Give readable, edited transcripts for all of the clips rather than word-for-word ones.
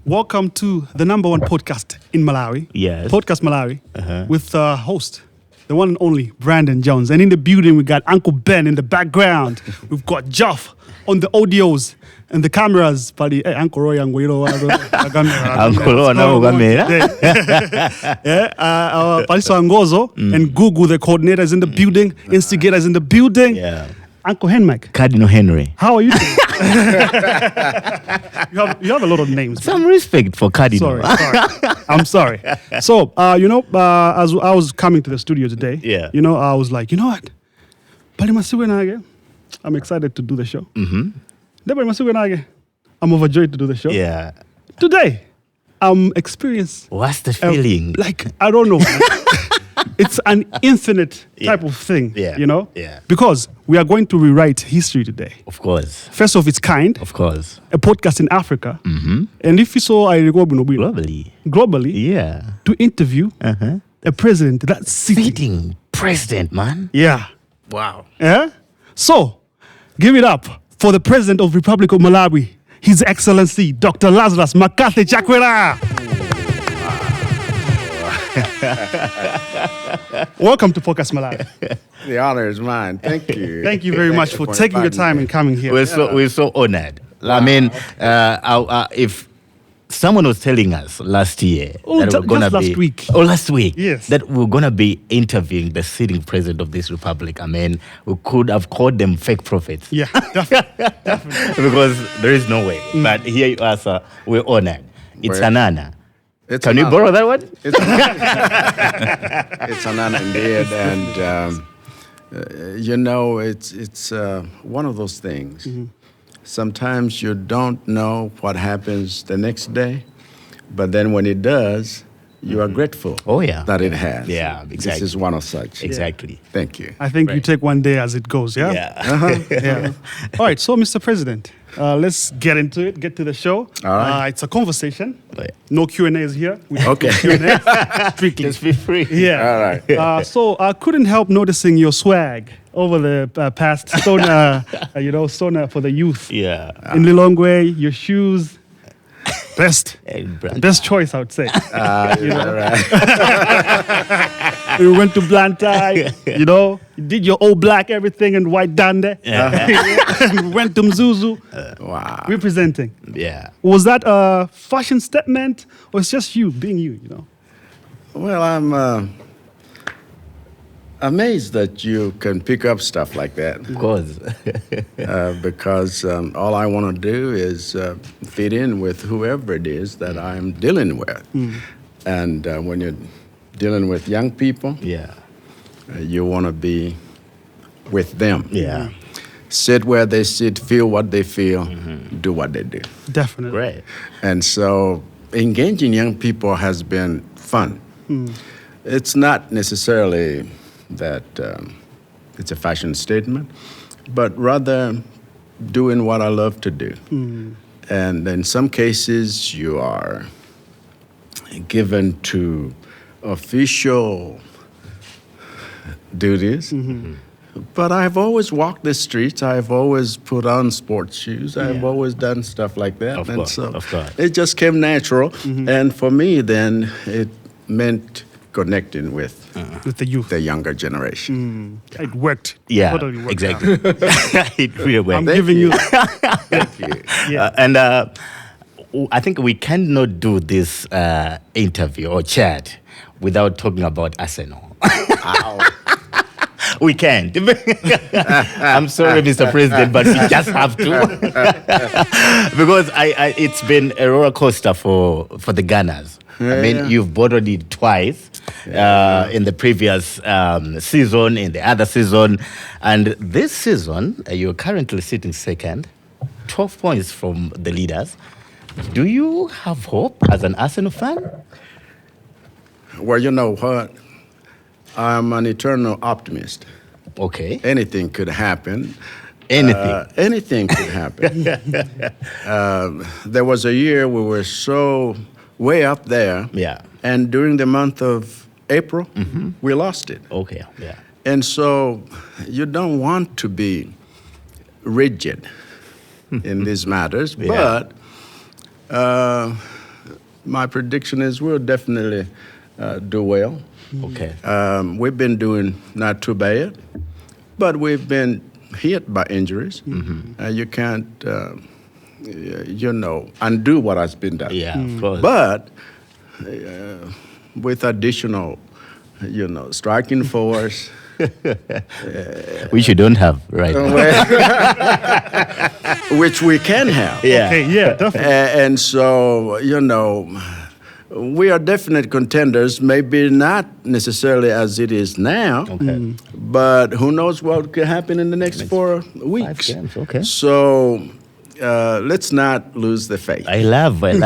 Welcome to the number one podcast in Malawi. Yes. Podcastmalawi, with host, the one and only Brandon Jones. And in the building, we got Uncle Ben in the background. We've got Geoff on the audios and the cameras. Uncle Roy and Uncle Roy our Pastor Ngozo and Gugu, the coordinator, is in the building. Instigator is in the building. Yeah. Uncle Henmac. Cardinal Henry. How are you doing? you have a lot of names. Some respect for Cardinal. Sorry. I'm sorry. So, as I was coming to the studio today, I was like, you know what? I'm excited to do the show. I'm overjoyed to do the show. Yeah. Today, I'm experiencing. What's the feeling? I don't know. It's an infinite type of thing, Yeah. Because we are going to rewrite history today. Of course. First of its kind. Of course. A podcast in Africa. Mm-hmm. And if you saw globally, yeah, to interview a president that's sitting president, man. Yeah. Wow. Yeah. So, give it up for the president of Republic of Malawi, His Excellency Dr. Lazarus McCarthy Chakwera. Welcome to Podcastmalawi. The honor is mine. Thank you. Thank you very much for taking your time and coming here. We're so honored. Wow. I mean, if someone was telling us last year that we're gonna last week, yes, that we're gonna be interviewing the sitting president of this republic, I mean, we could have called them fake prophets. Yeah, definitely. Because there is no way. But here you are, sir. We're honored. It's an honor. Can you borrow that one? It's an honor indeed, and it's one of those things. Mm-hmm. Sometimes you don't know what happens the next day, but then when it does, you are grateful. Oh yeah, that it has. Yeah, exactly. This is one of such. Exactly. Yeah. Thank you. I think you take one day as it goes. Yeah. Yeah. Yeah. All right. So, Mr. President, let's get into it. Get to the show. All right. It's a conversation. No Q&As here. Okay. Q&A. Strictly. Just be free. Yeah. All right. So I couldn't help noticing your swag over the past Sona for the youth. Yeah. In Lilongwe, your shoes. Best choice, I would say. Right. We went to Blantyre, you did your all black everything and white dande. We went to Mzuzu. Wow. Representing. Yeah. Was that a fashion statement or it's just you being you, Well, I'm amazed that you can pick up stuff like that. Of course. Because all I want to do is fit in with whoever it is that I'm dealing with. And when you're dealing with young people, you want to be with them. Yeah. Sit where they sit, feel what they feel, do what they do. Definitely. Right. And so engaging young people has been fun. It's not necessarily that it's a fashion statement, but rather doing what I love to do. And in some cases, you are given to official duties. But I've always walked the streets. I've always put on sports shoes. I've always done stuff like that. Of course. It just came natural. And for me, then, it meant connecting with the youth, the younger generation. It worked. Yeah, totally worked exactly. It really worked. I'm giving you. Thank you. Yeah. And I think we cannot do this interview or chat without talking about Arsenal. We can't. I'm sorry, Mr. President, but we just have to. Because it's been a roller coaster for the Gunners. I mean, you've borrowed it twice in the previous season, in the other season. And this season, you're currently sitting second, 12 points from the leaders. Do you have hope as an Arsenal fan? Well, you know what? I'm an eternal optimist. Okay. Anything could happen. Anything could happen. There was a year we were so way up there. Yeah. And during the month of April, we lost it. Okay, yeah. And so you don't want to be rigid in these matters, but my prediction is we'll definitely do well. Okay. We've been doing not too bad, but we've been hit by injuries. You can't, undo what has been done. Yeah, of course. But with additional, striking force, which you don't have right now. which we can have. Yeah. Okay, yeah, definitely. And so, we are definite contenders, maybe not necessarily as it is now, but who knows what could happen in the next 4 weeks. 5 games, okay. So let's not lose the faith. I love it.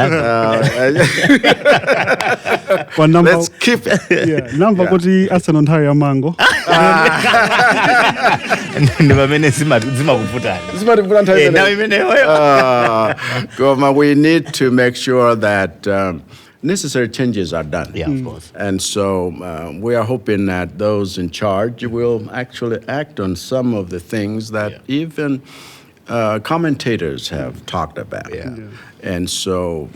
Let's keep it. Yeah, namba kuti Arsenal nthawi ya mango. We need to make sure that necessary changes are done. Yeah, of course. And so we are hoping that those in charge will actually act on some of the things that even commentators have talked about. Yeah. And so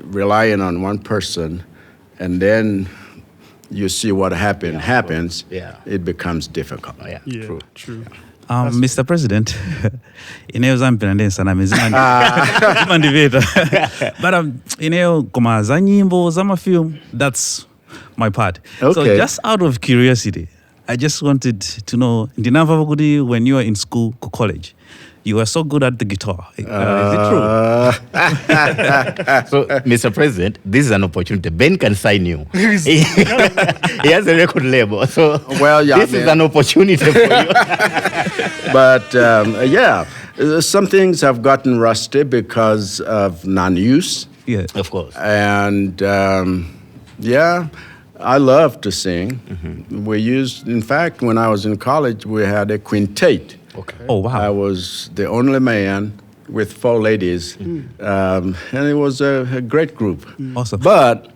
relying on one person and then you see what happens, it becomes difficult. Yeah, Yeah, true. Mr. President, ineo zampirande sana mezimandiveta. But ineo koma za nyimbo, za mafilm, that's my part. Okay. So just out of curiosity, I just wanted to know, ndinamva kuti when you were in school, college, you were so good at the guitar. Is it true? So, Mr. President, this is an opportunity. Ben can sign you. He has a record label. So, this is an opportunity for you. But, some things have gotten rusty because of non-use. Yeah, of course. And, I love to sing. We used, in fact, when I was in college, we had a quintet. Okay. Oh, wow. I was the only man with 4 ladies, and it was a great group. Awesome. But,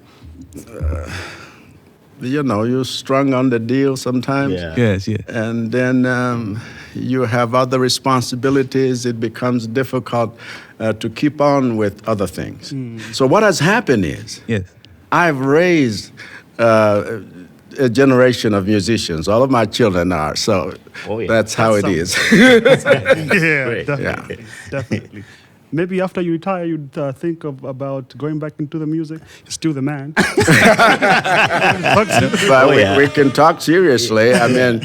you're strung on the deal sometimes. Yeah. Yes, yeah. And then you have other responsibilities. It becomes difficult to keep on with other things. So what has happened is Yes. I've raised a generation of musicians. All of my children are. So that's how it is. Yeah, Great. definitely. Maybe after you retire, you'd think about going back into the music. You're still the man. But we can talk seriously. I mean,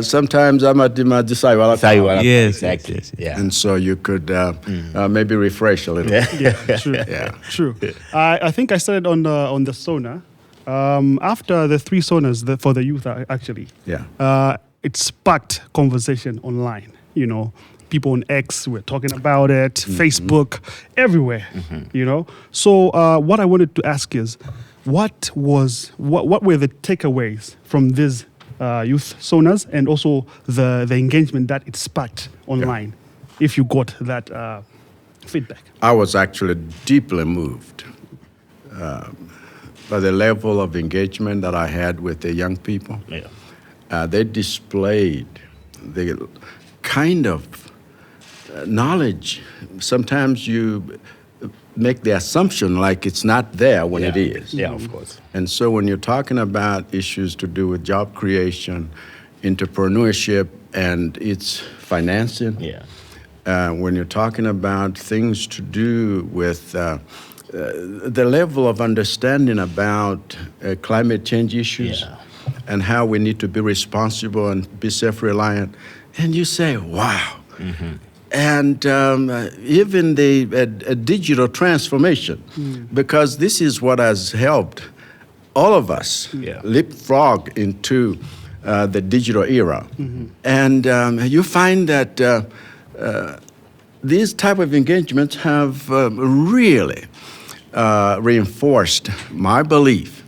sometimes I'm at the Saiwala. Yes, Exactly. yes, yes. Yeah. And so you could maybe refresh a little. Yeah, true. Yeah. True. I think I started on the Sona. After the 3 Sonas for the youth, actually. Yeah. It sparked conversation online. People on X were talking about it, Facebook, everywhere. So what I wanted to ask is, what were the takeaways from these youth sonas and also the engagement that it sparked online? If you got that feedback, I was actually deeply moved by the level of engagement that I had with the young people. Yeah. They displayed the kind of knowledge. Sometimes you make the assumption like it's not there when it is. Yeah, of course. And so when you're talking about issues to do with job creation, entrepreneurship, and its financing, when you're talking about things to do with the level of understanding about climate change issues and how we need to be responsible and be self-reliant, and you say, wow. And even the digital transformation, because this is what has helped all of us leapfrog into the digital era. And you find that these type of engagements have really reinforced my belief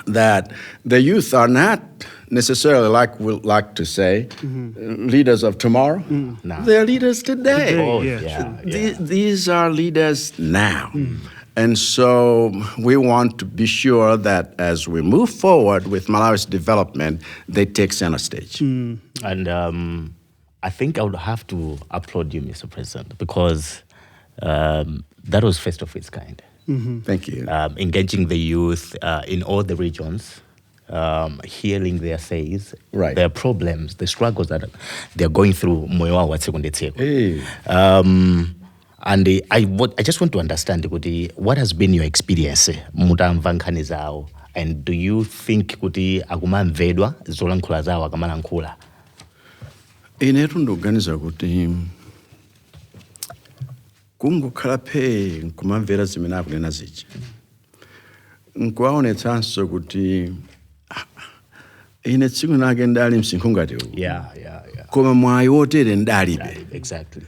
that the youth are not necessarily, like we like to say, leaders of tomorrow. No. They're leaders today. Oh, These are leaders now. And so we want to be sure that as we move forward with Malawi's development, they take center stage. And I think I would have to applaud you, Mr. President, because that was first of its kind. Thank you. Engaging the youth in all the regions, hearing their says, Right. their problems, the struggles that they're going through. Hey. And I just want to understand what has been your experience mutamvankhani zawo, and do you think kuti akumamvedwa zolankhula zawo akamalankhula? Inetu ndoganiza kuti kungokhala phe nkumamvera zimene akunena zichi. Nkuwaonetsanso kuti ine tsiku nake ndali msinkhu ngati uwu. Yeah. Koma mwayi wotere ndalibe. Exactly.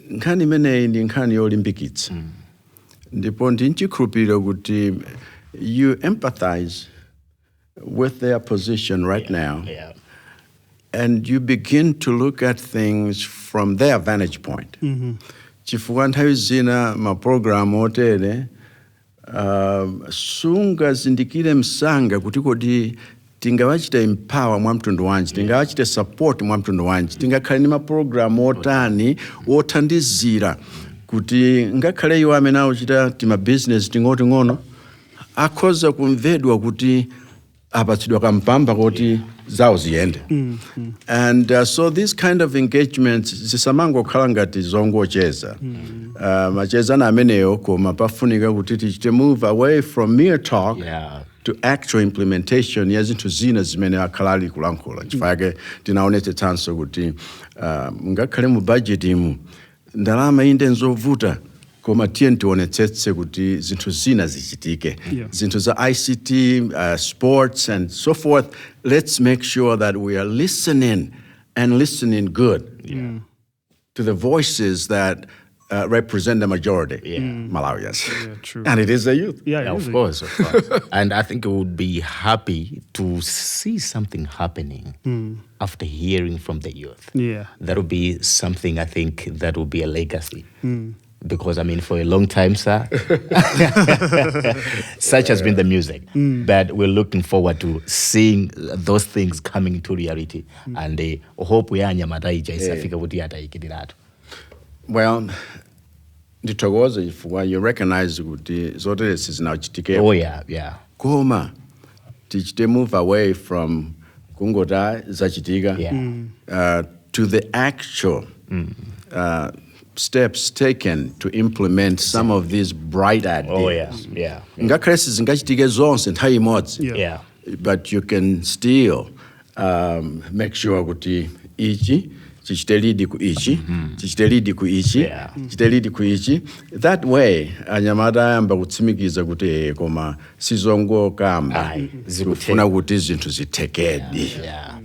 Nkhani imeneyi ndi nkhani yolimbikitsa. Ndipo ndinchikhulupirira kuti you empathize with their position right now. Yeah. And you begin to look at things from their vantage point. Chifukwa nthawi zina maprogramu otere sungazindikire msanga kuti kodi tingawachita empower mwa mtundu wanji, tingawachita support mwa mtundu wanji, tingakhale ni maprogramu otani othandizira kuti ngakhale iwo amene akuchita tima business ting'ono akhoza kumvedwa kuti apatsidwa kampamba kuti zawo ziyende. And so these kind of engagements zisamangokhala ngati zongocheza. Macheza na ameneyo koma pafunika kuti tichite move away from mere talk to actual implementation ya zinthu zina zimene akhalali kulankhula. Chifukwa tinaonetsetsanso kuti ngakhale mu budget imu ndalama inde nzovuta koma tiye ntionetsetse kuti zinthu zina zichitike. Zinthu za ICT, sports and so forth. Let's make sure that we are listening and listening good to the voices that represent the majority, Malawians. Yeah, true. And it is the youth. Yeah, Of course. And I think we would be happy to see something happening after hearing from the youth. Yeah. That would be something, I think, that would be a legacy. Because, I mean, for a long time, sir, such has been the music. But we're looking forward to seeing those things coming into reality. And hope we are nyamataija isafika kuti ataikidirato. Well, ndithokoza chifukwa you recognize kuti zotere sizinachitikira. Oh, yeah. Koma tichite move away from kungota zachitika to the actual steps taken to implement some of these bright ideas. Oh, yeah. Ngakhale sizingachitike zonse nthawi imodzi. Yeah. But you can still make sure kuti ichi chichite lead ku ichi, chichite lead ku ichi, chichite lead ku ichi. That way anyamata ayamba kutsimikiza kuti koma sizongokamba kufuna kuti zinthu zitekedi.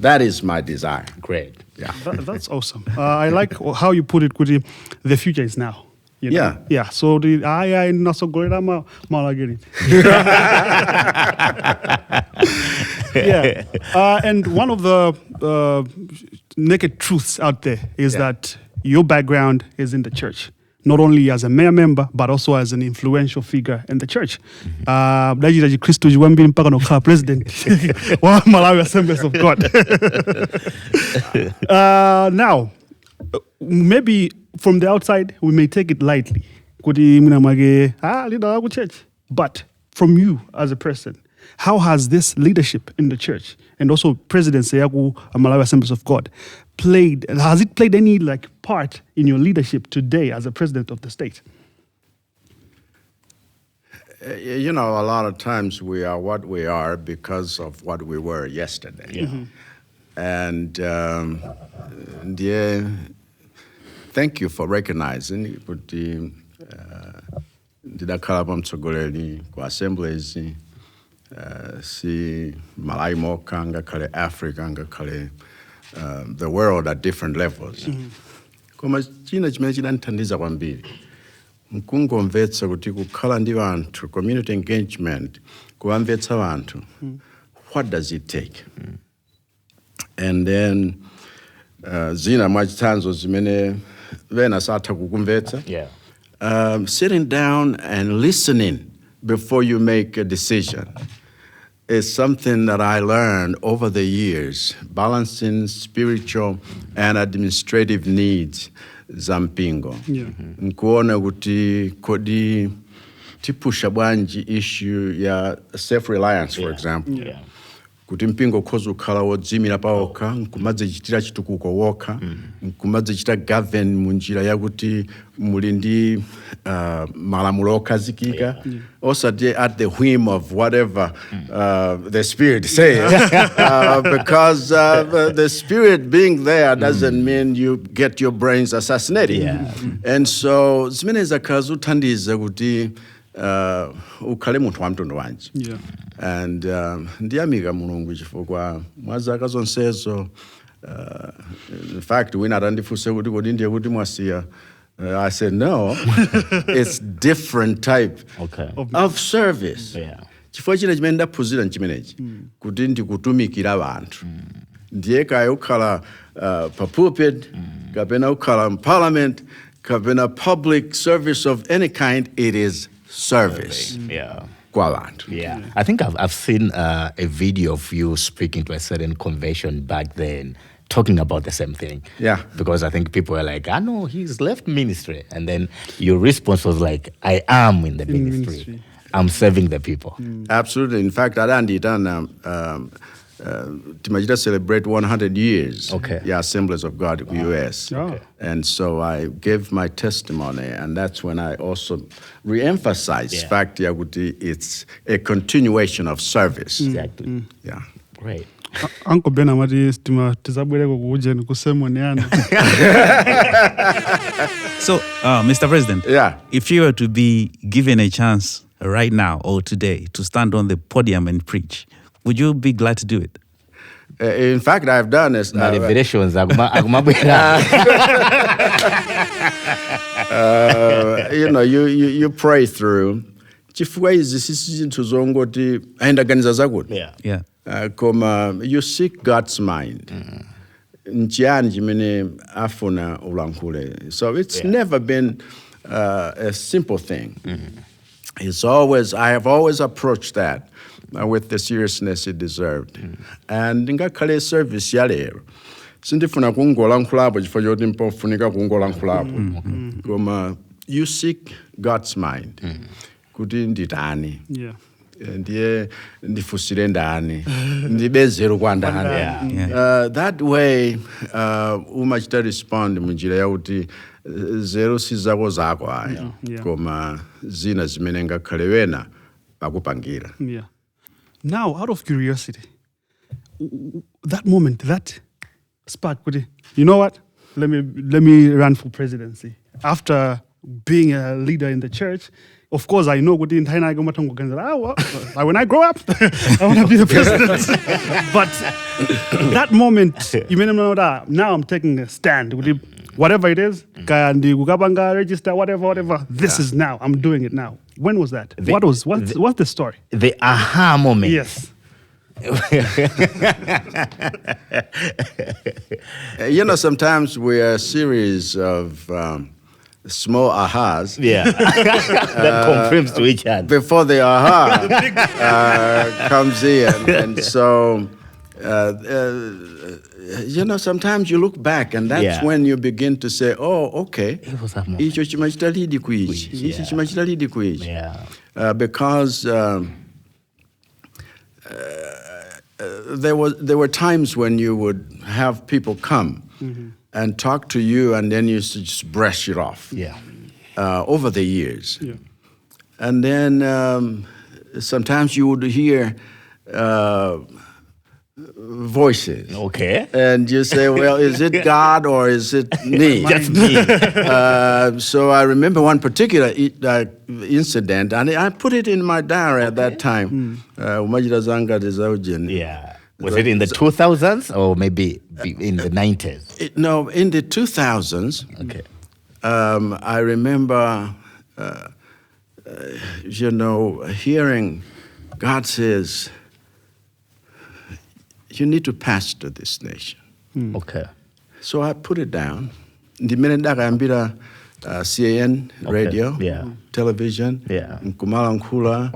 That is my desire. Great. Yeah. That's awesome. I like how you put it, Kuti. The future is now. You know? Yeah. So the I naso goreda malagiri. Yeah. And one of the naked truths out there is that your background is in the church. Not only as a mayor member, but also as an influential figure in the church. Blage Christo Juwambi mpaka nokhala president wa Malawi Assemblies of God. Now, maybe from the outside, we may take it lightly. Kuti munamage leader wa church. But from you as a person, how has this leadership in the church and also presidency yaku Malawi Assemblies of God has it played any part in your leadership today as a president of the state? You know, a lot of times we are what we are because of what we were yesterday. And thank you for recognizing kuti ndidakhala pamtsogoleni ku assemblies si Malawi moka ngakhale Africa ngakhale the world at different levels. Koma china chimene chidandithandiza kwambiri nkungomvetsa kuti kukhala ndi vanthu, community engagement, kuwamvetsa vanthu, what does it take? And then zina mwachitsanzo zimene vena satha kukumvetsa. Sitting down and listening before you make a decision is something that I learned over the years, balancing spiritual and administrative needs za mpingo. Nkuona kuti kodi tipusha bwanji issue ya self-reliance, for example. Yeah. Kuti mpingo khoza kukhala wodzimira pawokha nkumadze chitira chitukuko wokha nkumadze chita govern munjira yakuti muli ndi malamulo okhazikika osati at the whim of whatever the spirit says because the spirit being there doesn't mean you get your brains assassinated. And so zimene zakhala zothandiza kuti ukhale munthu wa mtundu wanji. And ndiyamika mulungu chifukwa mwa zaka zonsezo in fact wina atandifunsa kuti kodi ndiye kuti mwasiya I said no. It's different type of service. Chifukwa china chimene ndaphunzira nchimenechi kuti ndikutumikira vanthu ndiye kaya ukhala pa pulpit kapena ukhala parliament kapena public service of any kind, it is service. Yeah, I think I've seen a video of you speaking to a certain convention back then, talking about the same thing. Yeah. Because I think people were like, I know he's left ministry. And then your response was like, I am in the ministry. I'm serving the people. Absolutely. In fact, Timajita celebrate 100 years. The Assemblies of God in the U.S. And so I gave my testimony, and that's when I also re-emphasized fact yakuti it's a continuation of service. Exactly. Yeah. Great. Uncle Ben amati tizabwereko kuujeni kusemoniana. So, Mr. President, if you were to be given a chance right now or today to stand on the podium and preach, would you be glad to do it? In fact, I've done this. You pray through. Chifukwa izi sisi tuzongoti ayendaganiza zakuti. You seek God's mind. Nchiyani chimene afuna ulankhule. So it's never been a simple thing. I have always approached that with the seriousness it deserved. And ngakhale service ya lero sindifuna kungolankhulapo chifukwa choti mpofunika kungolankhulapo. Koma you seek God's mind. Kuti nditani. Ndiye ndifusire ndani. Ndibezero kwa ndani. That way umachita respond munjira yakuti zero si zako zako ayi. Koma zina zimene ngakhale wena bakupangira. Now, out of curiosity, that moment, that spark, you know what? Let me run for presidency. After being a leader in the church, of course, I know when I grow up, I want to be the president. But that moment, you may not know that. Now I'm taking a stand. Whatever it is, register, whatever. This is now. I'm doing it now. When was that? What's the story? The aha moment. Yes. Sometimes we're a series of small ahas. That confirms to each other. Before the aha comes in. And so, sometimes you look back and that's when you begin to say, oh, okay. It was that moment. Because there were times when you would have people come and talk to you, and then you used to just brush it off. Over the years. And then sometimes you would hear voices. And you say, well, is it God or is it me? Just me. So I remember one particular incident, and I put it in my diary at that time. Was it in the 2000s or maybe in the 90s? No, in the 2000s. I remember, hearing God says, you need to pastor this nation. So I put it down. The minute that I'm CAN radio, television, Nkumala Nkula,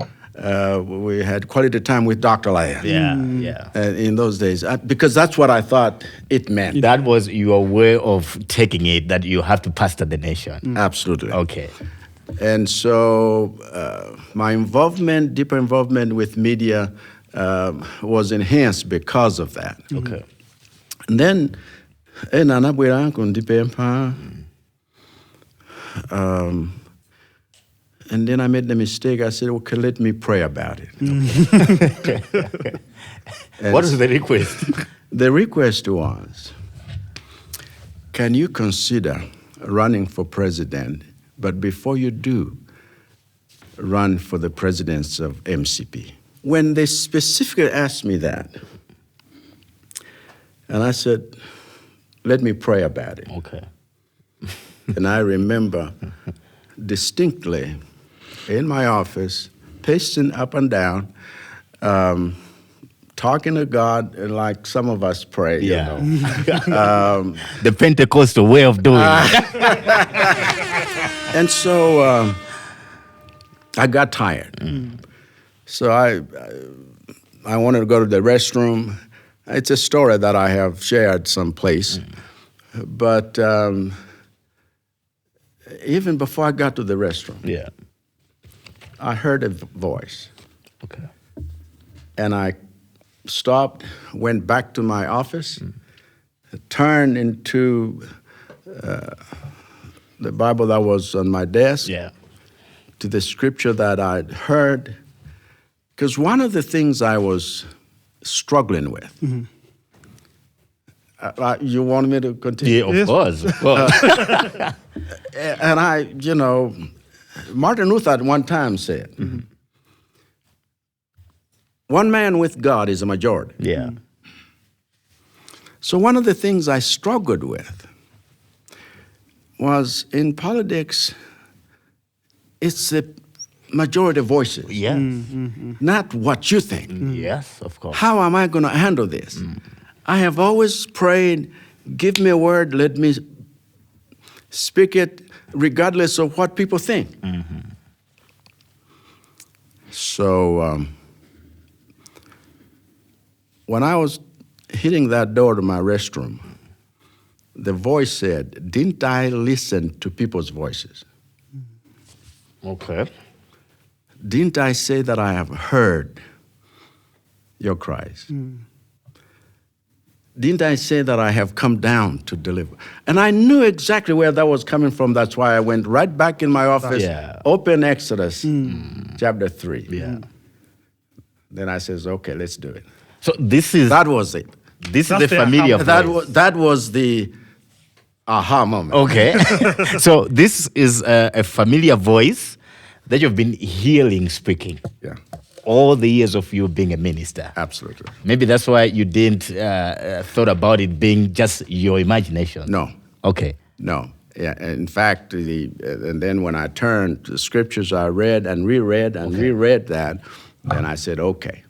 we had quality time with Dr. Laya. In those days, because that's what I thought it meant. That was your way of taking it, that you have to pastor the nation. Absolutely. And so my deeper involvement with media was enhanced because of that. Okay. And then, and then I made the mistake. I said, okay, let me pray about it. What is the request? The request was, can you consider running for president, but before you do, run for the presidency of MCP? When they specifically asked me that, and I said, let me pray about it. Okay. And I remember distinctly in my office, pacing up and down, talking to God like some of us pray. Yeah. You know. The Pentecostal way of doing it. And so I got tired. So I wanted to go to the restroom. It's a story that I have shared someplace. But even before I got to the restroom, Yeah. I heard a voice. Okay. And I stopped, went back to my office, turned into the Bible that was on my desk, Yeah. to the scripture that I'd heard. Because one of the things I was struggling with, you want me to continue? Yeah, of course. Of course. And Martin Luther at one time said, one man with God is a majority. Yeah. So one of the things I struggled with was in politics, it's the majority voices, Yes. not what you think. Yes, of course. How am I going to handle this? I have always prayed, give me a word, let me speak it regardless of what people think. So when I was hitting that door to my restroom, the voice said, didn't I listen to people's voices? Okay. Didn't I say that I have heard your cries? Didn't I say that I have come down to deliver? And I knew exactly where that was coming from. That's why I went right back in my office, Yeah. open Exodus chapter 3. Yeah. Then I says, okay, let's do it. So this is That was it. this is That's the the familiar aha- voice. That was the aha moment. Okay. So this is a familiar voice that you've been hearing speaking Yeah, all the years of you being a minister. absolutely. Maybe that's why you didn't thought about it being just your imagination. No, Okay. no. Yeah, in fact, and then when I turned to the scriptures, I read and reread and reread that, then I said, okay.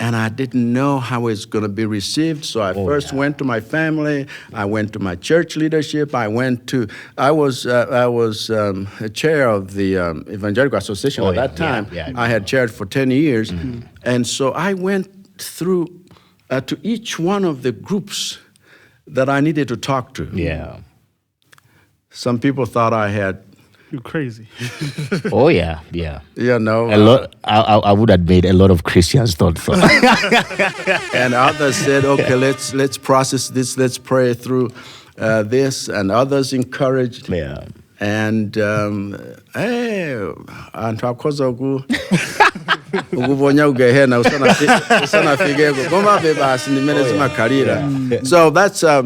And I didn't know how it's going to be received, so I first went to my family. I went to my church leadership. I was a chair of the Evangelical Association at that time. I had chaired for 10 years, and so I went through to each one of the groups that I needed to talk to. Yeah. Some people thought I had, You're crazy. Oh yeah. Yeah. you know, A lot. I would admit a lot of Christians thought so. and others said, "Okay, let's process this. Let's pray through this." And others encouraged. Yeah. And hey, antwakoza ukuvonya ugehena usana figego goma beba sinimene makarira. So that's a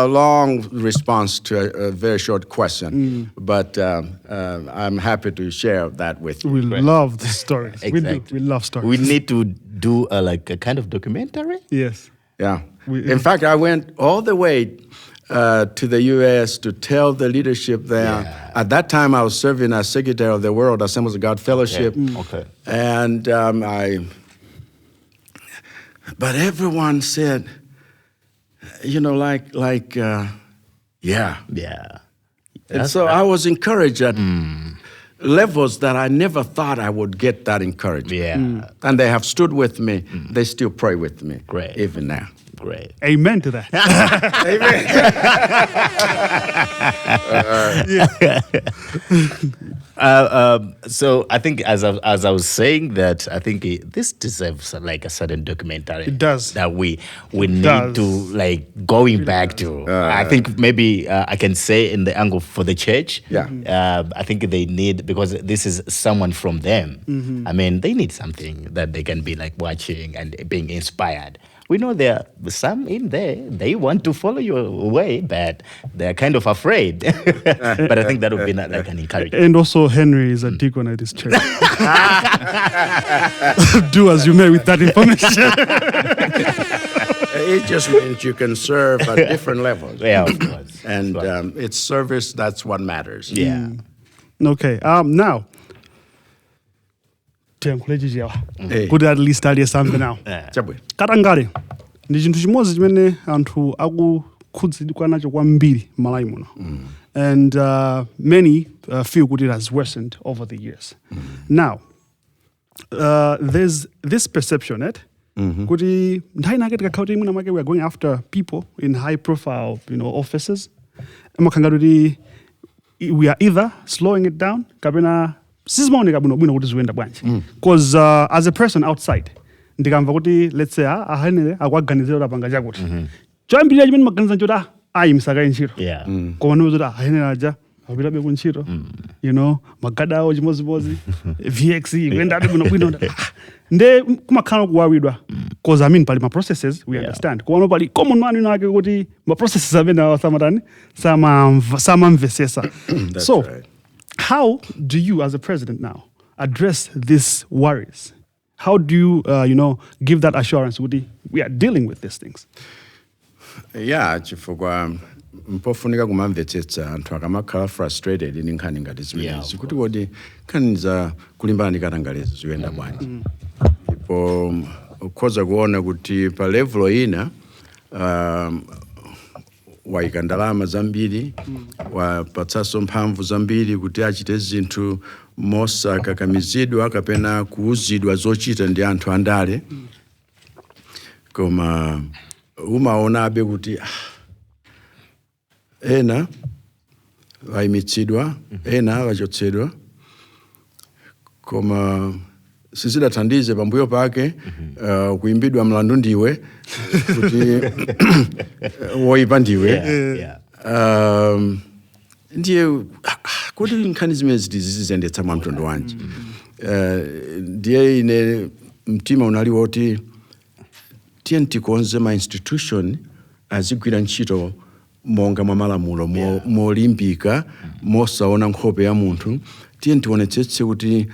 long response to a very short question, but I'm happy to share that with you. We love the stories. We do. Exactly. We love stories. We need to do like a kind of documentary. Yes. Yeah. In fact, I went all the way to the U.S. to tell the leadership there. Yeah. At that time, I was serving as secretary of the World Assemblies of God Fellowship. Okay. And but everyone said, yeah. Yeah. And so I was encouraged at levels that I never thought I would get that encouragement. Yeah. And they have stood with me. They still pray with me. Great. Even now. great. Amen to that. So I think as I was saying that, I think this deserves like a certain documentary. It does. That we need does. to like going back to. I think maybe I can say in the angle for the church. Yeah. I think they need, because this is someone from them. I mean, they need something that they can be like watching and being inspired. We know there are some in there, they want to follow your way, but they're kind of afraid. But I think that would be like an encouragement. And also, Henry is a deacon at his church. Do as you may with that information. It just means you can serve at different levels. Yeah, of course. And it's service, that's what matters. Yeah. Okay. Now, Hey. kuti at least aliye sambe now. Chabwe. Katangale ndi chinthu chimodzi chimene anthu akukhudzidwa nacho kwambiri Malawi muno. And many feel kuti it has worsened over the years. Now, there's this perception, kuti nthawi nake tikakhala kuti mwina mwake we are going after people in high profile, offices. Amakhanga kuti we are either slowing it down kapena sizimaoneka bwino kuti ziwenda bwanji. Because as a person outside, ndikamva kuti let's say ahanere akwaganizira lapanga chakuti. Choyambirira chimene maganiza nchoti ayimisaka ntchito. Yeah. Koma ndikuti ahanere aja apitabe kuntchito. Magada awo chimozimozi, VX kuyendabe bwino. Nde kumakhala kuwawidwa. Because I mean pali ma processes we understand. Kuwano pali common man ake kuti ma processes amene awasamatani samamvesesa. So right. How do you, as a president now, address these worries? How do you, give that assurance? We are dealing with these things. Yeah, chifukwa mpofunika kumamvetsetsa anthu akamakhala frustrated ndi nkhani ngati zimenezi kuti kodi nkhani za kulimbana ndi katangalezo ziyenda bwanji. Ndipo ukhoza kuona kuti pa level ina waika ndalama zambiri, wapatsanso mphamvu zambiri kuti achite zinthu mosakakamizidwa kapena kuuzidwa zochita ndi anthu andale. Koma umaonabe kuti ena vayimitsidwa, ena vachotsedwa, koma sizidathandize pambuyo pake kuimbidwa mlandu ndiwe kuti woipa ndiwe. Ndiye kuti nkhani zimene zizendetsa mwamtundu wanji. Ndiye ine mtima unali woti tiye tikonze ma institution azigwira ntchito monga mwa malamulo, molimbika, mosaona nkhope ya munthu. Tiye tionetsetse kuti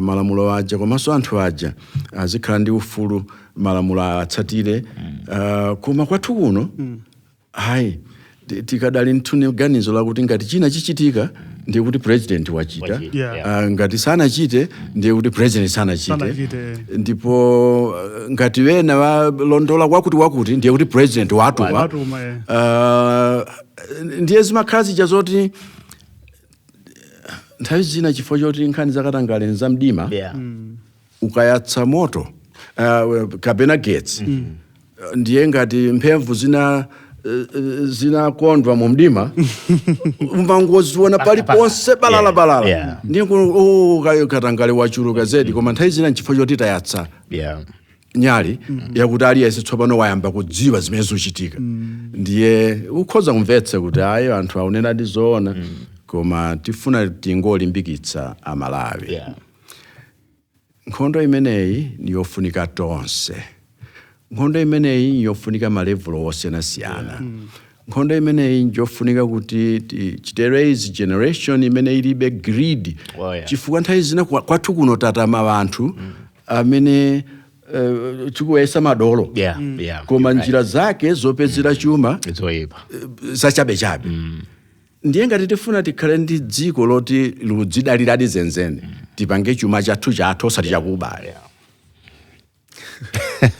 malamulo aja komanso anthu aja azikhala ndi ufulu malamulo atsatire. Koma kwathu kuno hayi tikadali ntune ganizo lakuti ngati china chichitika ndiye kuti president wachita. Ngati sanachite ndiye kuti president sanachite. Ndipo ngati wena walondola wakuti ndiye kuti president watuma. Ndiye zimakhala zija zoti nthawi zina chifukwa choti nkhani zakatangale nzamdima ukayatsa moto kapena getsi ndiye ngati mphevu zinakondwa mu mdima umangoziona paliponse balala. Ndiye katangale wachuluka zedi, koma nthawi zina chifukwa choti tayatsa nyali yakuti aliyense tsopano wayamba kudziwa zimene zikuchitika. Ndiye ukhoza kumvetsa kuti ayo anthu aunena ndi zoona. Koma tifuna tingolimbikitsa Amalawi. Nkhondo imeneyi niyofunika tonse. Nkhondo imeneyi niyofunika malevulo osiyanasiyana. Nkhondo imeneyi niyofunika kuti chite raise generation imene ilibe greed. Chifukwa nthawi zina kwathu kuno tatama anthu amene tikuwesa madolo. Koma njira zake zopezera chuma zachabechabe. Ndiye ngati tifuna tikhale ndi dziko loti ludzidaliradi zenzene, tipange chuma chathu chathu osati chakuba.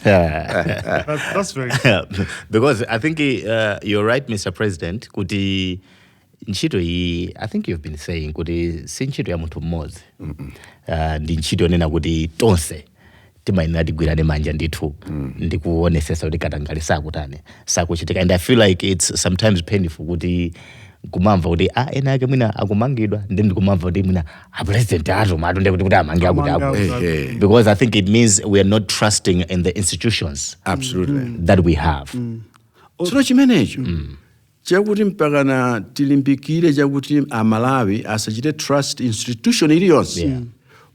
That's very good. Because I think you're right, Mr. President. Kuti ntchito iyi, I think you've been saying kuti si ntchito ya munthu mmodzi. Ndi ntchito nena kuti tonse timayenera tigwirane manja ndithu ndikuonesesa kuti katangale sakuchitika. And I feel like it's sometimes painful kuti kumamva kuti ena yake mwina akumangidwa ndi ndikumamva kuti mwina president ato matonde kuti amange akuti because I think it means we are not trusting in the institutions that we have. Tsono chimenecho chakuti mpakana tilimbikire chakuti Malawi asachite trust institution iliyonse.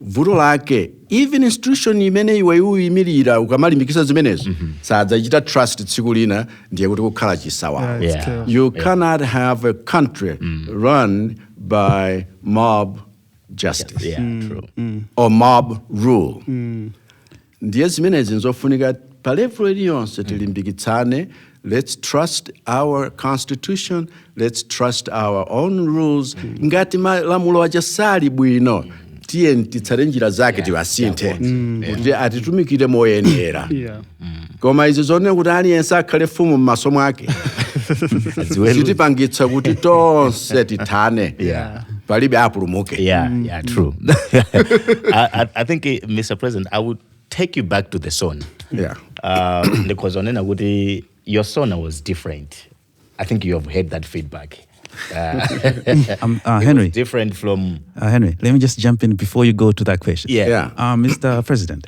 Vuto lake even institution imene iwe uyimirira ukamalimbikisa zimenezo sadzachita trust tsiku lina ndiye kuti kukhala chisawawa. You cannot have a country run by mob justice or mob rule. Ndiye zimenezi nzofunika pa level iliyonse tilimbikitsane. Let's trust our constitution. Let's trust our own rules. Ngati malamulo achasali bwino tiye titsale njira zake tiwasinthe kuti atitumikire moyenera. Koma izo zone kuti aliyense akhale fumu m'maso mwake zitipangitsa kuti tonse tithane palibe apulumuke. True. I think Mr. President, I would take you back to the song. Because onena kuti your song was different. I think you have heard that feedback. Henry, different from Henry, let me just jump in before you go to that question. Mr. President,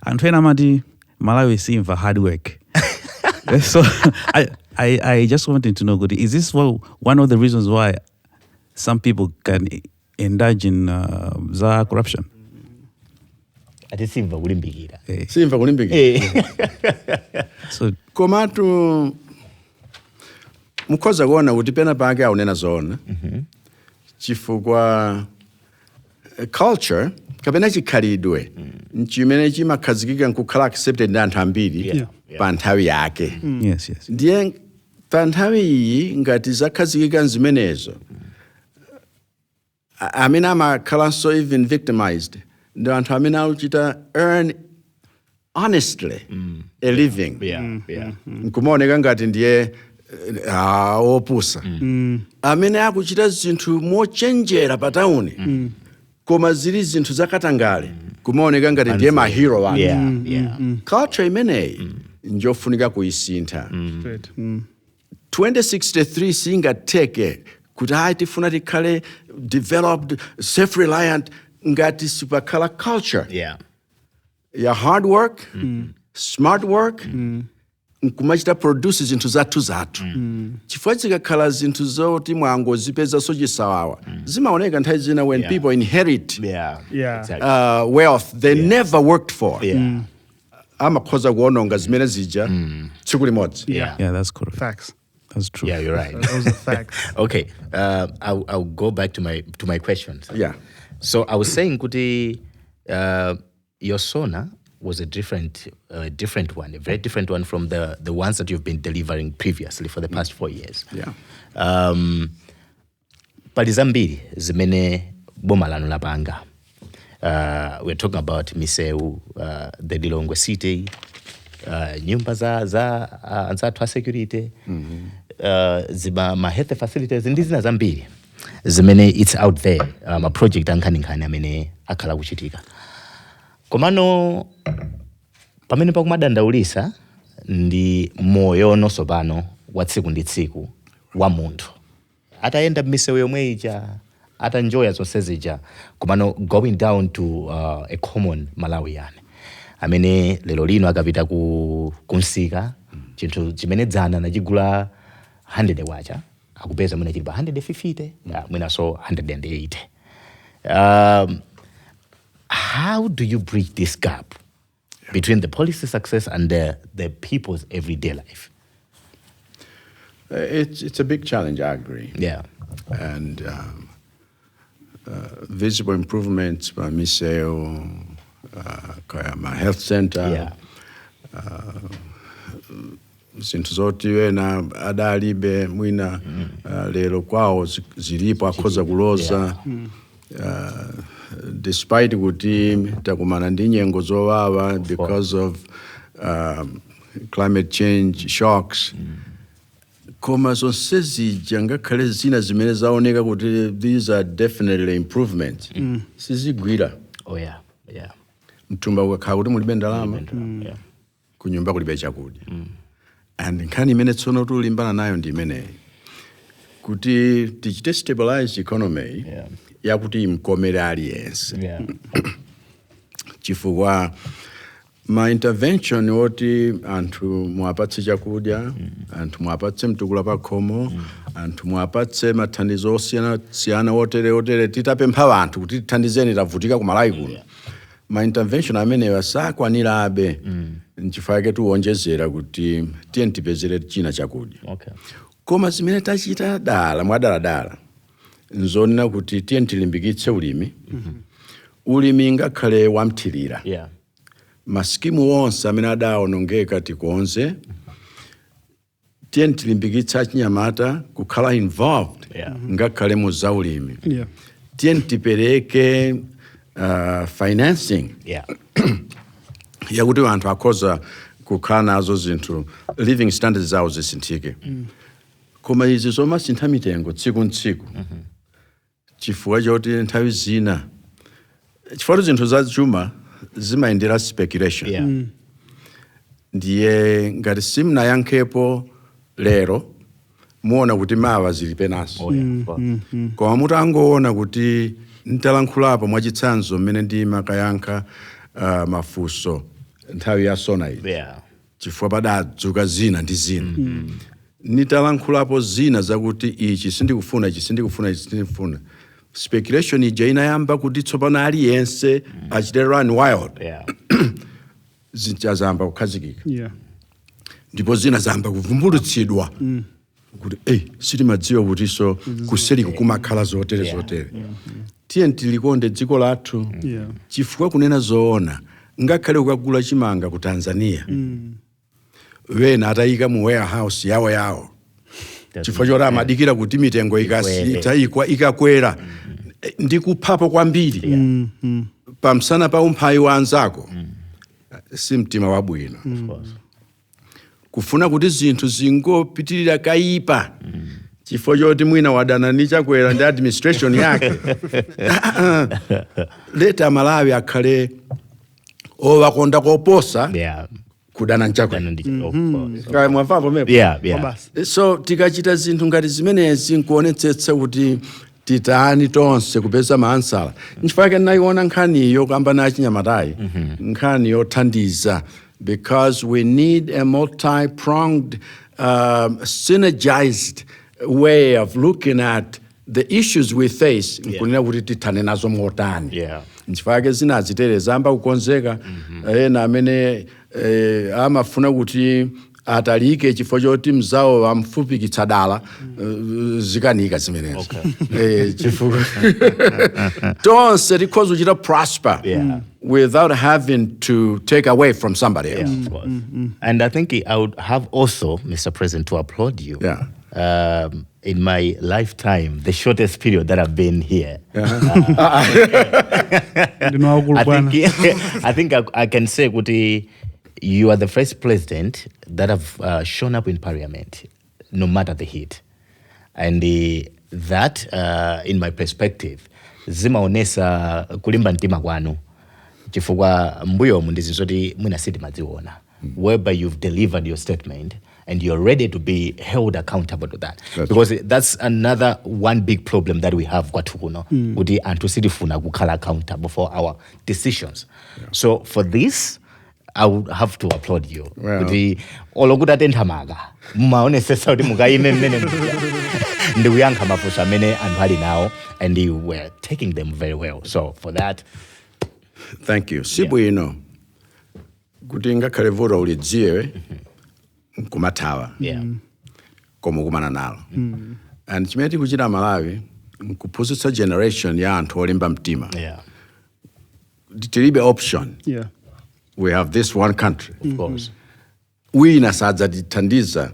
Antwena Madi, Malawi seem for hard work. So I just wanted to know, is this one of the reasons why some people can indulge in corruption? Simva kulimbikira. So komatu mukhoza kuona kuti pena pake aunena zona chifukwa culture kapena chikhalidwe nchimene chimakhazikika nkukhala accepted ndi anthu ambiri pa nthawi yake. Ndiye pa nthawi iyi ngati zakhazikika nzimenezo amene amakhalanso even victimized ndi anthu amene akuchita earn honestly a living. Nkumaoneka ngati ndiye opusa amene akuchita zinthu mochenjera pa tauni koma zili zinthu zakatangale kumaoneka ngati ndiye mahero wake. Culture imeneyi njofunika kuisintha. 2063 singateke kuti tifuna tikhale developed self-reliant ngati sipakhala culture ya hard work, smart work, nkumachita produce zinthu zathu. Chifukwa chikakhala zinthu zoti mwangozipeza sochisawawa zimaoneka nthawi zina when people inherit wealth they never worked for. Amakhoza kuononga zimene zija tsiku limodzi. That's correct. Facts. That's true. Yeah, you're right. Those are facts. Okay, I'll go back to my questions. So I was saying, kuti, your sona was a different one, a very different one from the ones that you've been delivering previously for the past 4 years. Pali zambiri zimene boma lanu lapanga. We're talking about Miseu, the Lilongwe City, nyumba za twa security, ma health facilities, ndi zina zambiri zimene it's out there, ma project ankhani amene akhala kuchitika. Komano pamene pakumadandaulisa ndi moyo nonso pano wa tsiku ndi tsiku wa munthu atayenda m'misewu yomwe ija atanjoya zonse zija komano going down to a common Malawian amene lero lino akapita kunsika chinthu chimene dzana nachigula 100 wacha akupeza mwina chili pa 150 mwina so 180. How do you bridge this gap between the policy success and the people's everyday life? It's a big challenge, I agree. And visible improvements by Miseo, my health center, zinthu zoti wena adalibe mwina lero kwawo zilipo akhoza kuloza. Despite kuti takumana ndi nyengo zowawa because of climate change shocks, koma zonse zija ngakhale zina zimene zaoneka kuti these are definitely improvements, sizigwira. mtumba ukakhala kuti mulibe ndalama kunyumba kulibe chakudya. And nkhani imene tsono tulimbana nayo ndi imeneyi kuti tichite stabilize economy yakuti imkomere aliyense. Chifukwa ma intervention oti anthu muapatse chakudya, anthu muapatse mtukula pa khomo, anthu muapatse mathandizo osiyana otere titapempha anthu kuti tithandizeni tavutika ku Malawi kuno. Ma intervention amene sakwanirabe nchifukwa chake tiwonjezera kuti tiye tipezere china chakudya. Koma zimene tachita mwadala nzonena kuti tiye tilimbikitse ulimi. Ulimi ngakhale wamthirira. Maskimu wonse amene adaonongeka tikonze. Tiye tilimbikitse achinyamata kukhala involved ngakhale mu zaulimi. Tiye tipereke financing yakuti anthu akhoza kukhala nazo zinthu living standards zawo zisinthike. Koma izi zomasintha mitengo tsiku ntsiku. Chifukwa choti nthawi zina chifukwa zinthu za chuma zimayendera speculation. Ndiye ngati simunayankhepo lero muona kuti mawa zili penaso. Koma mutangoona kuti ntalankhulapo mwachitsanzo mmene ndimakayankha mafunso nthawi ya sona iyi. Chifukwa padadzuka zina ndi zina. Nitalankhulapo zina zakuti ichi sindikufuna, ichi sindikufuna. Speculation ija inayamba kuti tsopano aliyense achite run wild. Zintazamba kukhazikika. Ndipo zina zamba kuvumbulutsidwa. Kuti sitimadziwa kuti so kuseri kumakhala zotere. Tiye tilikonde dziko lathu. Chifukwa kunena zoona ngakhale ukagula chimanga ku Tanzania. Wena atayika mu warehouse yawo. Chifukwa choti amadikira kuti mitengo ikakwera. Ndikuphapo kwambiri. Pamsana pa umphawi wa anzako. Si mtima wabwino. Kufuna kuti zinthu zingopitirira kaipa. Chifukwa choti mwina wadana ni Chakwera ndi administration yake. Leta Malawi akhale owakonda koposa kudana nchakwera. Mwafambo mepo? So tikachita zinthu ngati zimenezi nkuonetsetsa kuti titani tonse kupeza maansala. Nchifukwa chake naiona nkhaniyo kamba na achinyamatayi. Nkhani yothandiza. Because we need a multi-pronged, synergized way of looking at the issues we face. Nkunena kuti tithane nazo motani. Nchifukwa chake zinazitere zamba kukonzeka. Na amene amafuna kuti atalike chifukwa choti mzawo wamfupi kitsadala zikanika zimenezo. Chifukwa tonse tikhoza kuchita prosper without having to take away from somebody else. And I think I would have also, Mr. President, to applaud you. In my lifetime, the shortest period that I've been here. I think I can say, Kuti, you are the first president that have shown up in Parliament, no matter the heat. And that, in my perspective, zimaonesa kulimba ntima kwanu. Chifukwa mbuyo mundizizoti mwina siti maziona. Whereby you've delivered your statement and you're ready to be held accountable to that. Because that's another one big problem that we have kwatukuno. Kuti antu sitifuna kukhala accountable for our decisions. So for this, I would have to applaud you. Kuti olokuta tentamaga. Mumaonesesa kuti mukaime mmene ndi kuyankha mafunso amene anthu ali nawo, and you were taking them very well. So for that, thank you. Sibwino kuti ngakhale voto ulidziwe nkumatawa. Koma kumana nalo. And chimene tikuchita Malawi nkuphunzitsa generation ya anthu olimba mtima. Tilibe option. We have this one country. Of course. Wina sadza tithandiza.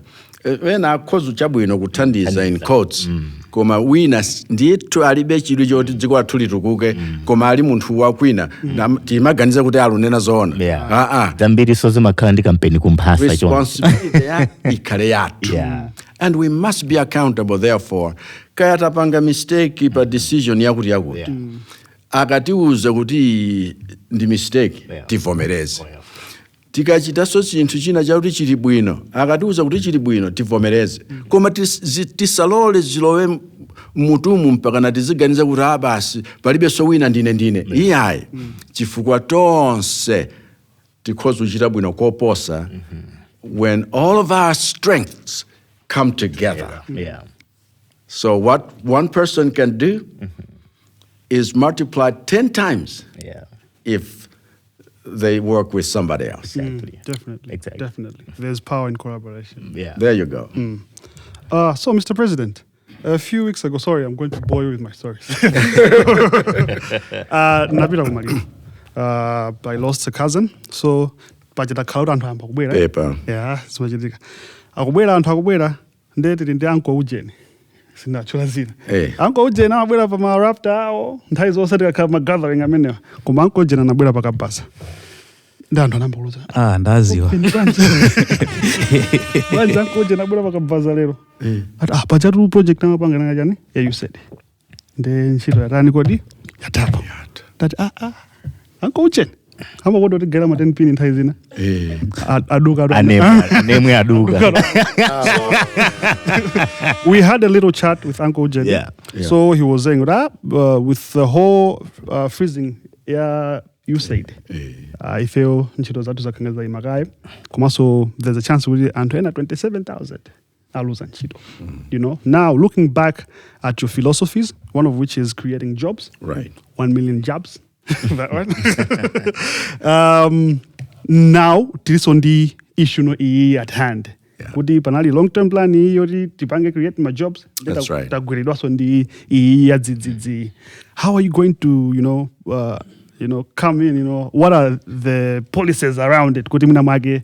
Wena akhoza chabwino kuthandiza in quotes. Koma wina ndiyetu alibe chidwi choti dziko lathu litukuke. Koma ali munthu wakwina. Timaganiza kuti alunena zoona. Zambiri sozo makhala ndi kampeni kumphasa. Responsibility ikhale yathu. And we must be accountable therefore. Kaya tapanga mistake pa decision yakuti. akatiuza kuti ndi mistake tivomereze. Tikachitaso chinthu china chakuti chili bwino akatiuza kuti chili bwino tivomereze. Koma tisalole zilowe mutumu mpaka na tiziganiza kuti basi palibe so wina ndine. Iyayi chifukwa tonse tikhoza kuchita bwino koposa when all of our strengths come together. So what one person can do is multiplied 10 times if they work with somebody else. Definitely. There's power in collaboration. There you go. So, Mr. President, a few weeks ago, sorry, I'm going to bore you with my stories. I lost a cousin, so pachita khalu anthu amba kubwera. Paper. Yeah, simachitika. Akubwera anthu akubwera ndeti ndi anko ujeni. Sinachula zina. Anko ujeni amabwera pa ma rafter awo, nthawi zonse tikakhala ma gathering amenewa. Koma anko ujeni anabwera pakabasa. Ndi anthu anamba kuluza. Ndaziwa. Banja anko ujeni anabwera pakabasa lero. Pachatu project namapanga nangachani? You said. Ndi ntchito yatani kodi? Yatapo. That Uncle Uchen. How about what get 10 pin in Taizina? Aduga. We had a little chat with Uncle Uchen. Yeah. So he was saying that with the whole freezing, you said. I feel nchito zatu za kangeza imagai. Kumaso there's a chance we Antoina 27,000. You know, now looking back at your philosophies, one of which is creating jobs. Right. 1 million jobs. That one. Now, this on the issue no at hand. Could the panali long-term plan tipange create my jobs? That's right. How are you going to, come in? What are the policies around it? Could mage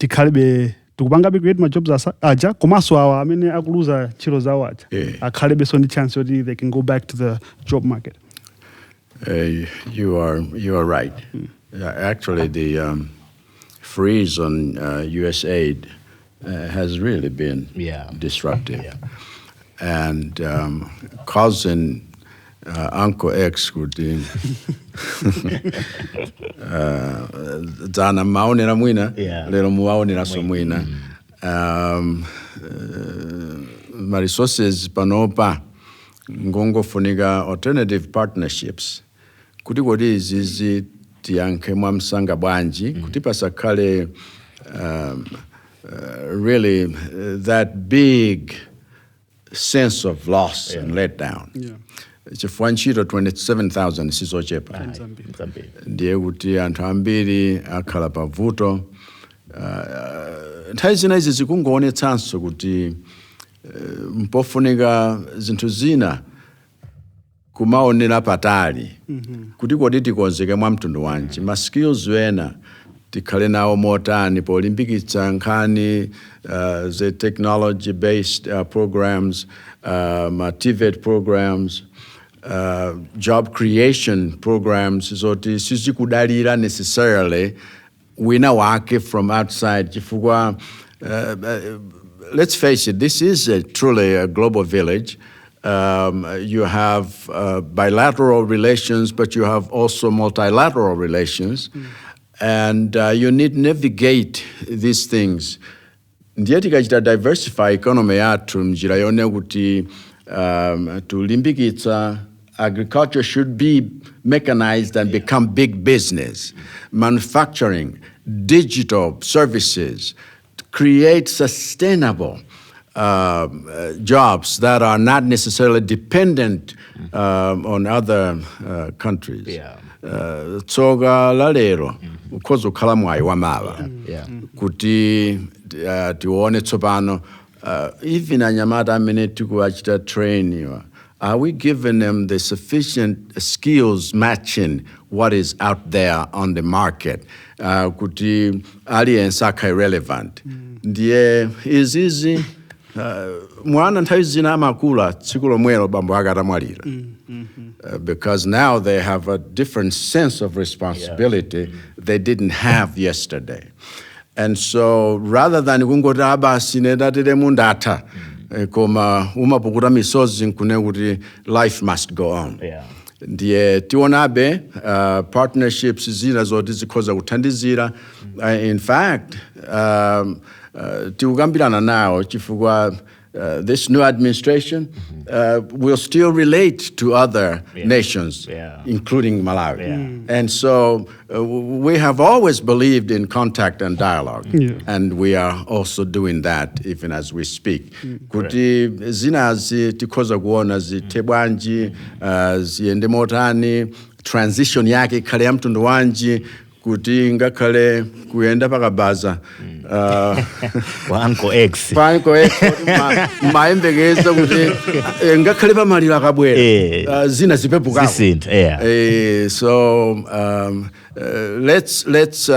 tikalibe tukubanga be create my jobs aja komaso awa amene akuluza chiro zawo aja akhalibe so ndi chance yoti they can go back to the job market. You are right. Actually, the freeze on U.S. aid has really been disruptive, and causing Uncle X kuti dzana maonera mwina lero muwaonera so mwina ma resources panopa ngongofunika alternative partnerships kuti kodi izizi tiyankhe mwamsanga bwanji kuti pasakhale really that big sense of loss and letdown. Chifukwa ntchito 27,000 sizochepa. Ndiye kuti anthu ambiri akhala pavuto. Nthawi zina izi zikungoonetsanso kuti mpofunika zinthu zina kumaonera patali kuti kodi tikonzeke mwa mtundu wanji. Ma skills wena tikhale nawo motani polimbikitsa nkhani the technology based programs, TVET programs, job creation programs zoti sizikudalira necessarily wina wake from outside chifukwa let's face it, this is truly a global village. You have bilateral relations, but you have also multilateral relations. And you need to navigate these things. Ndiye tikachita diversify economy yathu mjira yone kuti tulimbikitsa agriculture should be mechanized and become big business. Manufacturing, digital services, create sustainable jobs that are not necessarily dependent on other countries. Tsoga lalero ukhoza ukhala mwayi wamava kuti tione tsopano even anyamata amene tikuachita train are we giving them the sufficient skills matching what is out there on the market kuti aliyense akha relevant ndiye izizi mwana nthawi zina amakula tsiku lomwelo bambo akatamwalira because now they have a different sense of responsibility they didn't have yesterday. And so rather than kungoti abasi nedatire mundatha koma umapukuta misozi nkune kuti life must go on. ndiye tionabe partnerships zina zoti zikhoza kuthandizira. In fact, tikukambirana nawo chifukwa this new administration will still relate to other nations, including Malawi. And so we have always believed in contact and dialogue, and we are also doing that even as we speak. Kuti zinazi tikhoza kuona zitebwanji, ziende motani, transition yake ikhale ya mtundu wanji, kuti ngakhale kuyenda pakabaza Uncle X maembekeza kuti ngakhale pamaliro akabwera zina zipepukapo. So let's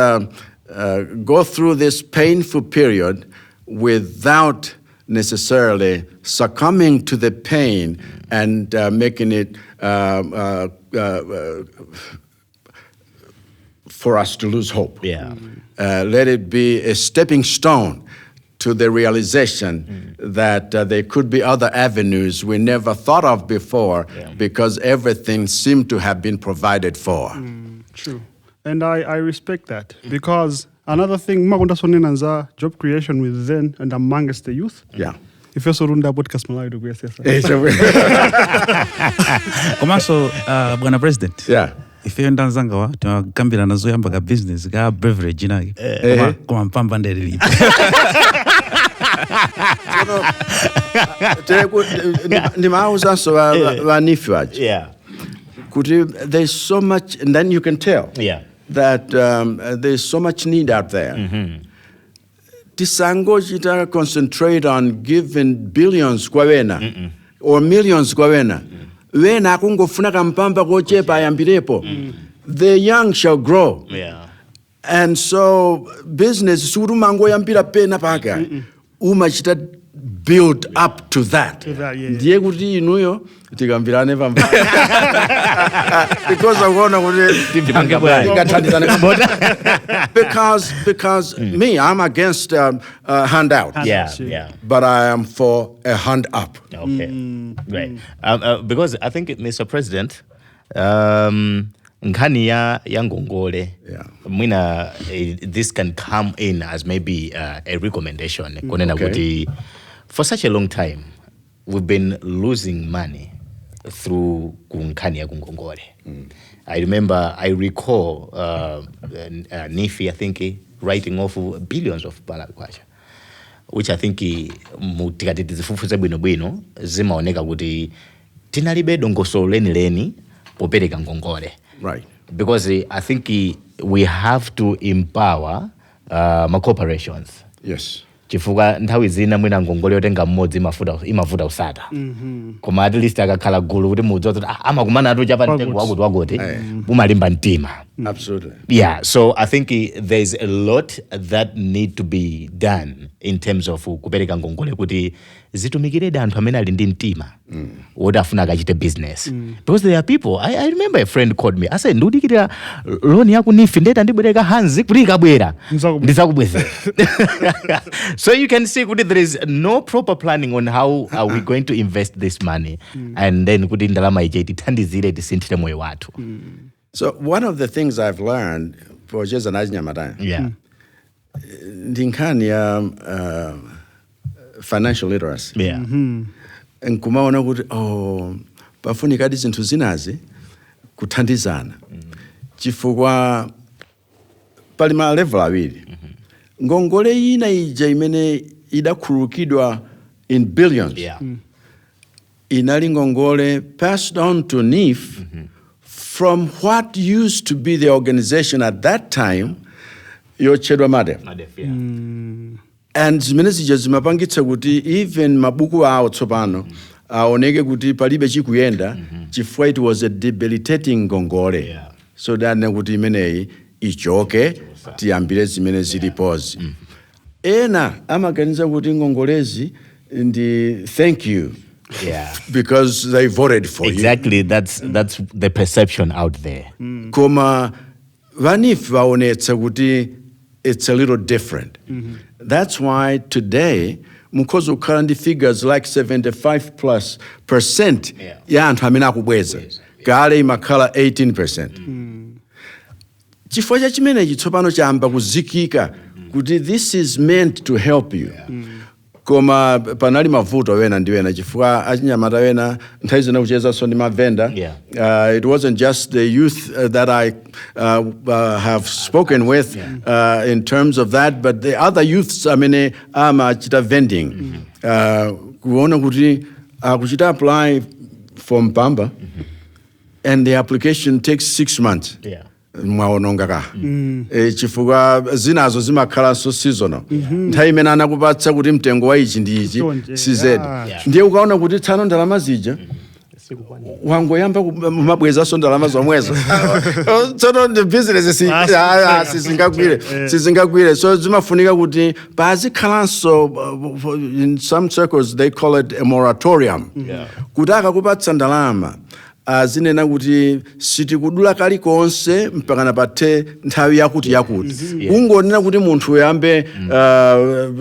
go through this painful period without necessarily succumbing to the pain and making it for us to lose hope. Let it be a stepping stone to the realization that there could be other avenues we never thought of before because everything seemed to have been provided for. True. And I respect that because another thing, Magonda job creation within and amongst the youth. If you're surrounded by Podcastmalawi, Komanso, Bwana President. Ife ndanzangawa tunakambira nazo yamba ka business ka beverage inake koma mpamba ndelili ndimauza so vanifiwaji kuti there's so much, and then you can tell that there's so much need out there. Tisangochita concentrate on giving billions kwa wena or millions kwa wena. Wena akungofuna kampamba kochepa ayambirepo. The young shall grow. And so business surumango yambira pena paka. Umachita build up to that. Ndiye kuti inuyo tikambirane pamba. Because I wanna because me, I'm against handout. But I am for a hand up. Right. Because I think, Mr. President, nkhani ya ngongole, mwina this can come in as maybe a recommendation. For such a long time, we've been losing money through nkhani ya ngongole. I recall Nifi, I think, writing off billions of Malawi, which I think mutikati tizifufuze bwino zimaoneka kuti tinalibe dongoso leni popereka ngongole. Because I think we have to empower my corporations. Chifukwa nthawi zina mwina ngongole yotenga mmodzi imavuta usata. Koma at least akakhala gulu kuti mudzoza amakumana atu chapa mtengo wakuti umalimba mtima. Absolutely. So I think there's a lot that need to be done in terms of kupereka ngongole kuti zitumikire anthu amene ali ndi mtima woti afuna akachite business. Because there are people, I remember a friend called me, I said ndikudikira loan yaku Nifi ndeta ndibwereka hanzi kuti ikabwera ndizakubwezera. So you can see kuti there is no proper planning on how are we going to invest this money and then kuti ndalama ije tithandizire tisinthire moyo wathu. So one of the things I've learned for just an Nyamataya, ndinkani ya financial literacy. Nkumaona kuti pafunika zinthu zinazi kuthandizana. Chifukwa pali ma level awiri. Ngongole ina ija imene idakhululukidwa in billions. Inali ngongole passed on to NIF from what used to be the organization at that time, yochedwa MADEF. And zimene zija zimapangitsa kuti even mabuku awo tsopano aoneke kuti palibe chikuyenda chifukwa it was a debilitating ngongole. So that kuti imeneyi ichoke tiyambire zimene zilipozi. Ena amaganiza kuti ngongolezi ndi thank you. Because they voted for you. Exactly, that's the perception out there. Koma vanif vaonetsa kuti it's a little different. That's why today mukhoza kukhala ndi figures like 75% ya anthu amene akubweza kale imakhala 18%. Chifukwa cha chimenechi tsopano chamba kuzikika kuti this is meant to help you. Koma panali mavuto wena ndi wena chifukwa achinyamata wena nthawi zina kucheza so ndi mavenda. It wasn't just the youth that I have spoken with in terms of that, but the other youths amene amachita vending kuona kuti kuchita apply for Mbumba and the application takes 6 months. Mwaononga ka chifukwa zinazo zimakhala so seasonal nthawi imene anakupatsa kuti mtengo wa ichi ndi ichi sizedi ndiye ukaona kuti tsano ndalama zija wangoyamba mabwezaso ndalama zomwezo tsono the business sizingagwire so zimafunika kuti pazikhalanso in some circles they call it a moratorium kuti akakupatsa ndalama zinena kuti sitikudula kalikonse mpaka napathe nthawi yakuti ungonena kuti munthu uyambe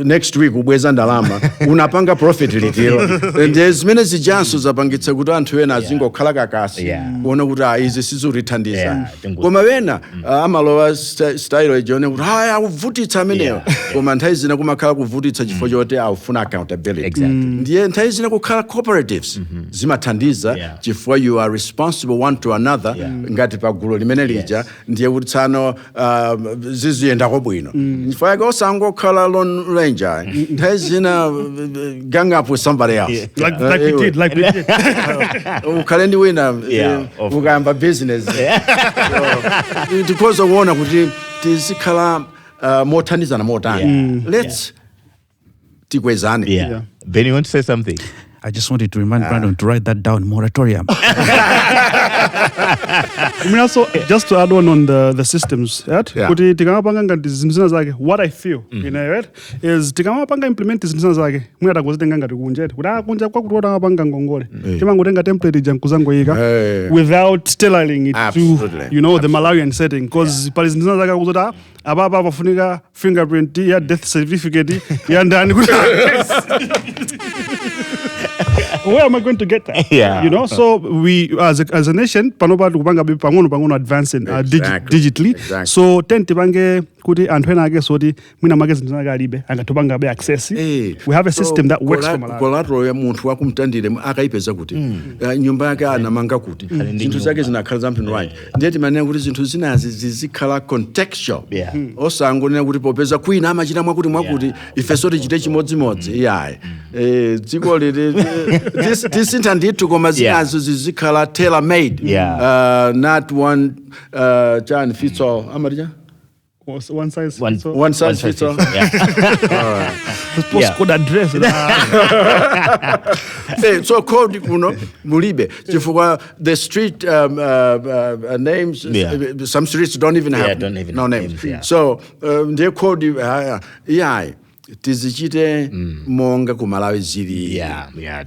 next week ubweza ndalama unapanga profit litiro and zimene zijanso zapangitsa kuti anthu ena azingokhala kakasi kuona kuti izi sizithandiza koma wena amalowa style ejone kuti akuvutitsa amenewa koma nthawi zina kumakhala kuvutitsa chifukwa choti aufuna accountability ndiye nthawi zina kukhala cooperatives zimathandiza chifukwa you are responsible one to another ngati pagulu limene lija ndiye kuti tsano ziziyendako bwino chifukwa yake osangokhala lone ranger nthawi zina gang up with somebody else like we did ukhale ndi wina ukayamba business tikhoza kuona kuti tizikhala mothandizana motani let's tikwezane. Ben, you want to say something? I just wanted to remind Brandon to write that down, moratorium. I mean, also, just to add on the systems, right? What I feel, you know, right, is tikamapanga implement zinthu zake mwera kuzitenga ngati kunjeti kuti kunja kwa kuti wapanga ngongole timangotenga template jankuzangoyika without tailoring it to the Malawian setting because pali zinthu zake kuzoda apa pafunika fingerprint ya death certificate ya ndani kuti where am I going to get that? You know, so we as a nation panopa kupanga pang'ono advancing digitally. So tipange kuti anthu ena ake soti mwina make zinthu zake alibe angatopanga be access. We have a system that works for Malawi. Collateral ya munthu wakumtandire akaipeza kuti nyumba yake anamanga kuti zinthu zake zinakhala zampino right ndiye timanena kuti zinthu zinazi zizikhala contextual osangonena kuti popeza kwina amachita mwakuti ife soti chite chimodzimodzi dziko lili tisintha ndithu koma zinazo zizikhala tailor made not one John fits all amarija one size fits all. Postcode address. So code mulibe chifukwa the street names some streets don't even have no names. So they code tizichite monga ku Malawi zili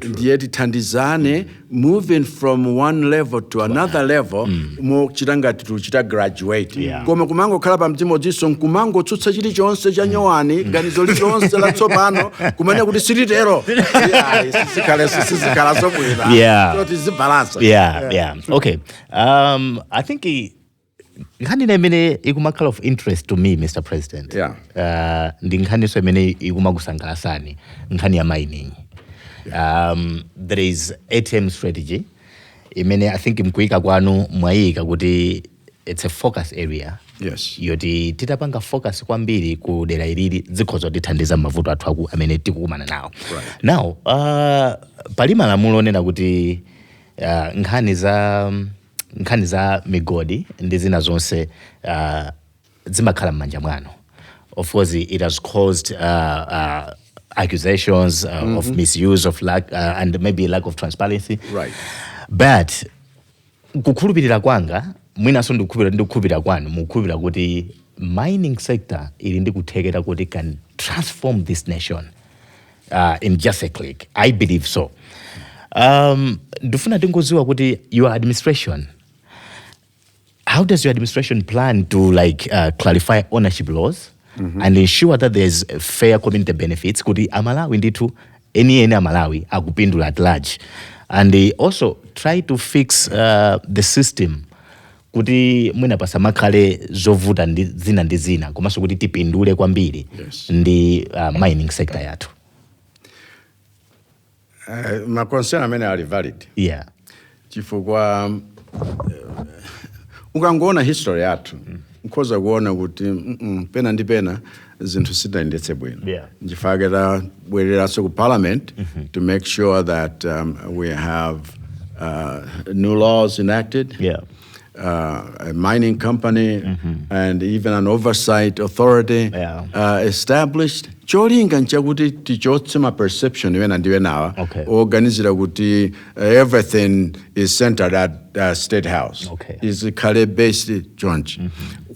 ndiye tithandizane moving from one level to another level mo chitangati tuchita graduate koma kumango khala pa mtimodziso kumango tsutsa chilichonse cha nyowani ganizo lichonse la tsopano kumene kuti silitero sizikhala sobwera so tizibalance Okay, I think nkhani imene ikumakhala of interest to me, Mr. President. Ndi nkhani so imene ikumakusangalasani nkhani ya mining. There is ATM strategy imene I think mkuika kwanu mwayika kuti it's a focus area. Yoti titapanga focus kwambiri ku dera ilili zikhoza kutithandiza mavuto athu amene tikukumana nawo. Now pali malamulo onena kuti nkhani za migodi ndi zina zonse zimakhala m'manja mwanu. Of course it has caused accusations of misuse of and maybe lack of transparency. But kukhulupirira kwanga mwinaso ndikukhulupirira kwanu mukhulupirira kuti mining sector ili ndi kuthekera kuti can transform this nation in just a click. I believe so. Ndifuna tingoziwa kuti your administration, how does your administration plan to clarify ownership laws and ensure that there's fair community benefits kuti Amalawi ndithu eni Amalawi akupindula at large and they also try to fix the system kuti mwina pasamakhale zovuta zina ndi zina komanso kuti tipindule kwambiri ndi mining sector yathu. My concern amene ali valid. Yeah. Chifukwa ukangoona history yathu nkhoza kuona kuti pena ndi pena zinthu sitayendetse bwino. Njifakira bwereranso ku parliament to make sure that we have new laws enacted. A mining company and even an oversight authority established. Cholinga nchakuti tichotse ma perception iwena ndiwe nawa organizira kuti everything is centered at State House. Is kale based George.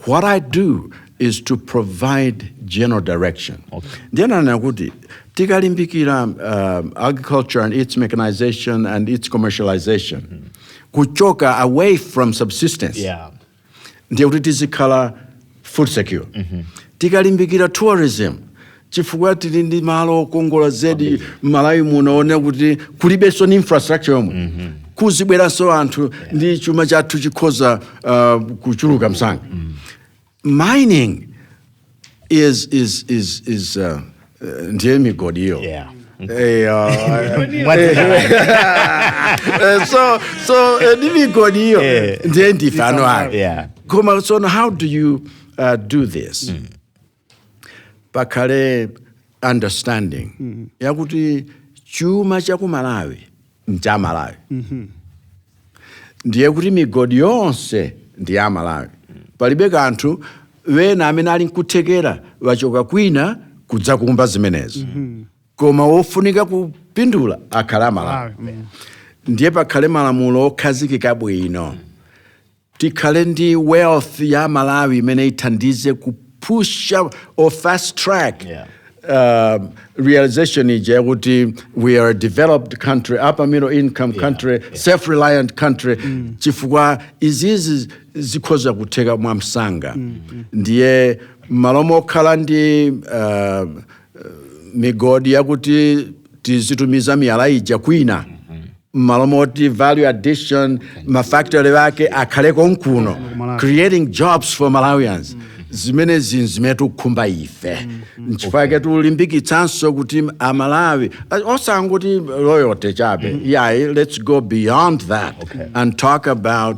What I do is to provide general direction. Ndiyana nakuti tikalimbikira agriculture and its mechanization and its commercialization. Kuchoka away from subsistence. Ndiye kuti tizikhala food secure. Tikalimbikira tourism. Chifukwa tili ndi malo kongola zedi Malawi munaona kuti kulibenso ni infrastructure yomwe. Kuzibweranso anthu ndi chuma chathu chikhoza kuchuluka msanga. Mining is ndiye migodi iyo. So migodi iyo ndiye ndifano ayo. Koma so how do you do this? Pakale understanding yakuti chuma cha ku Malawi ncha Malawi. Ndiye kuti migodi yonse ndi ya Malawi. Palibe kanthu wena amene ali nkuthekera wachoka kwina kudza kumba zimenezo. Koma wofunika kupindula akhala Malawi. Ndiye pakhale malamulo okhazikika bwino. Tikhale ndi wealth ya Malawi imene ithandize kupusha or fast track realization ije kuti we are a developed country, upper middle income country, self-reliant country. Chifukwa izizi zikhoza kutheka mwamsanga. Ndiye malomo okhala ndi migodi yakuti tizitumiza miyala ija kwina. Malomoti value addition, mafactory wake akhale konkuno, creating jobs for Malawians. Zimene zimetu kumba ife. Nchifake tulimbikitsanso kuti Malawi osanguti loyalty chabe. Yeah, let's go beyond that and talk about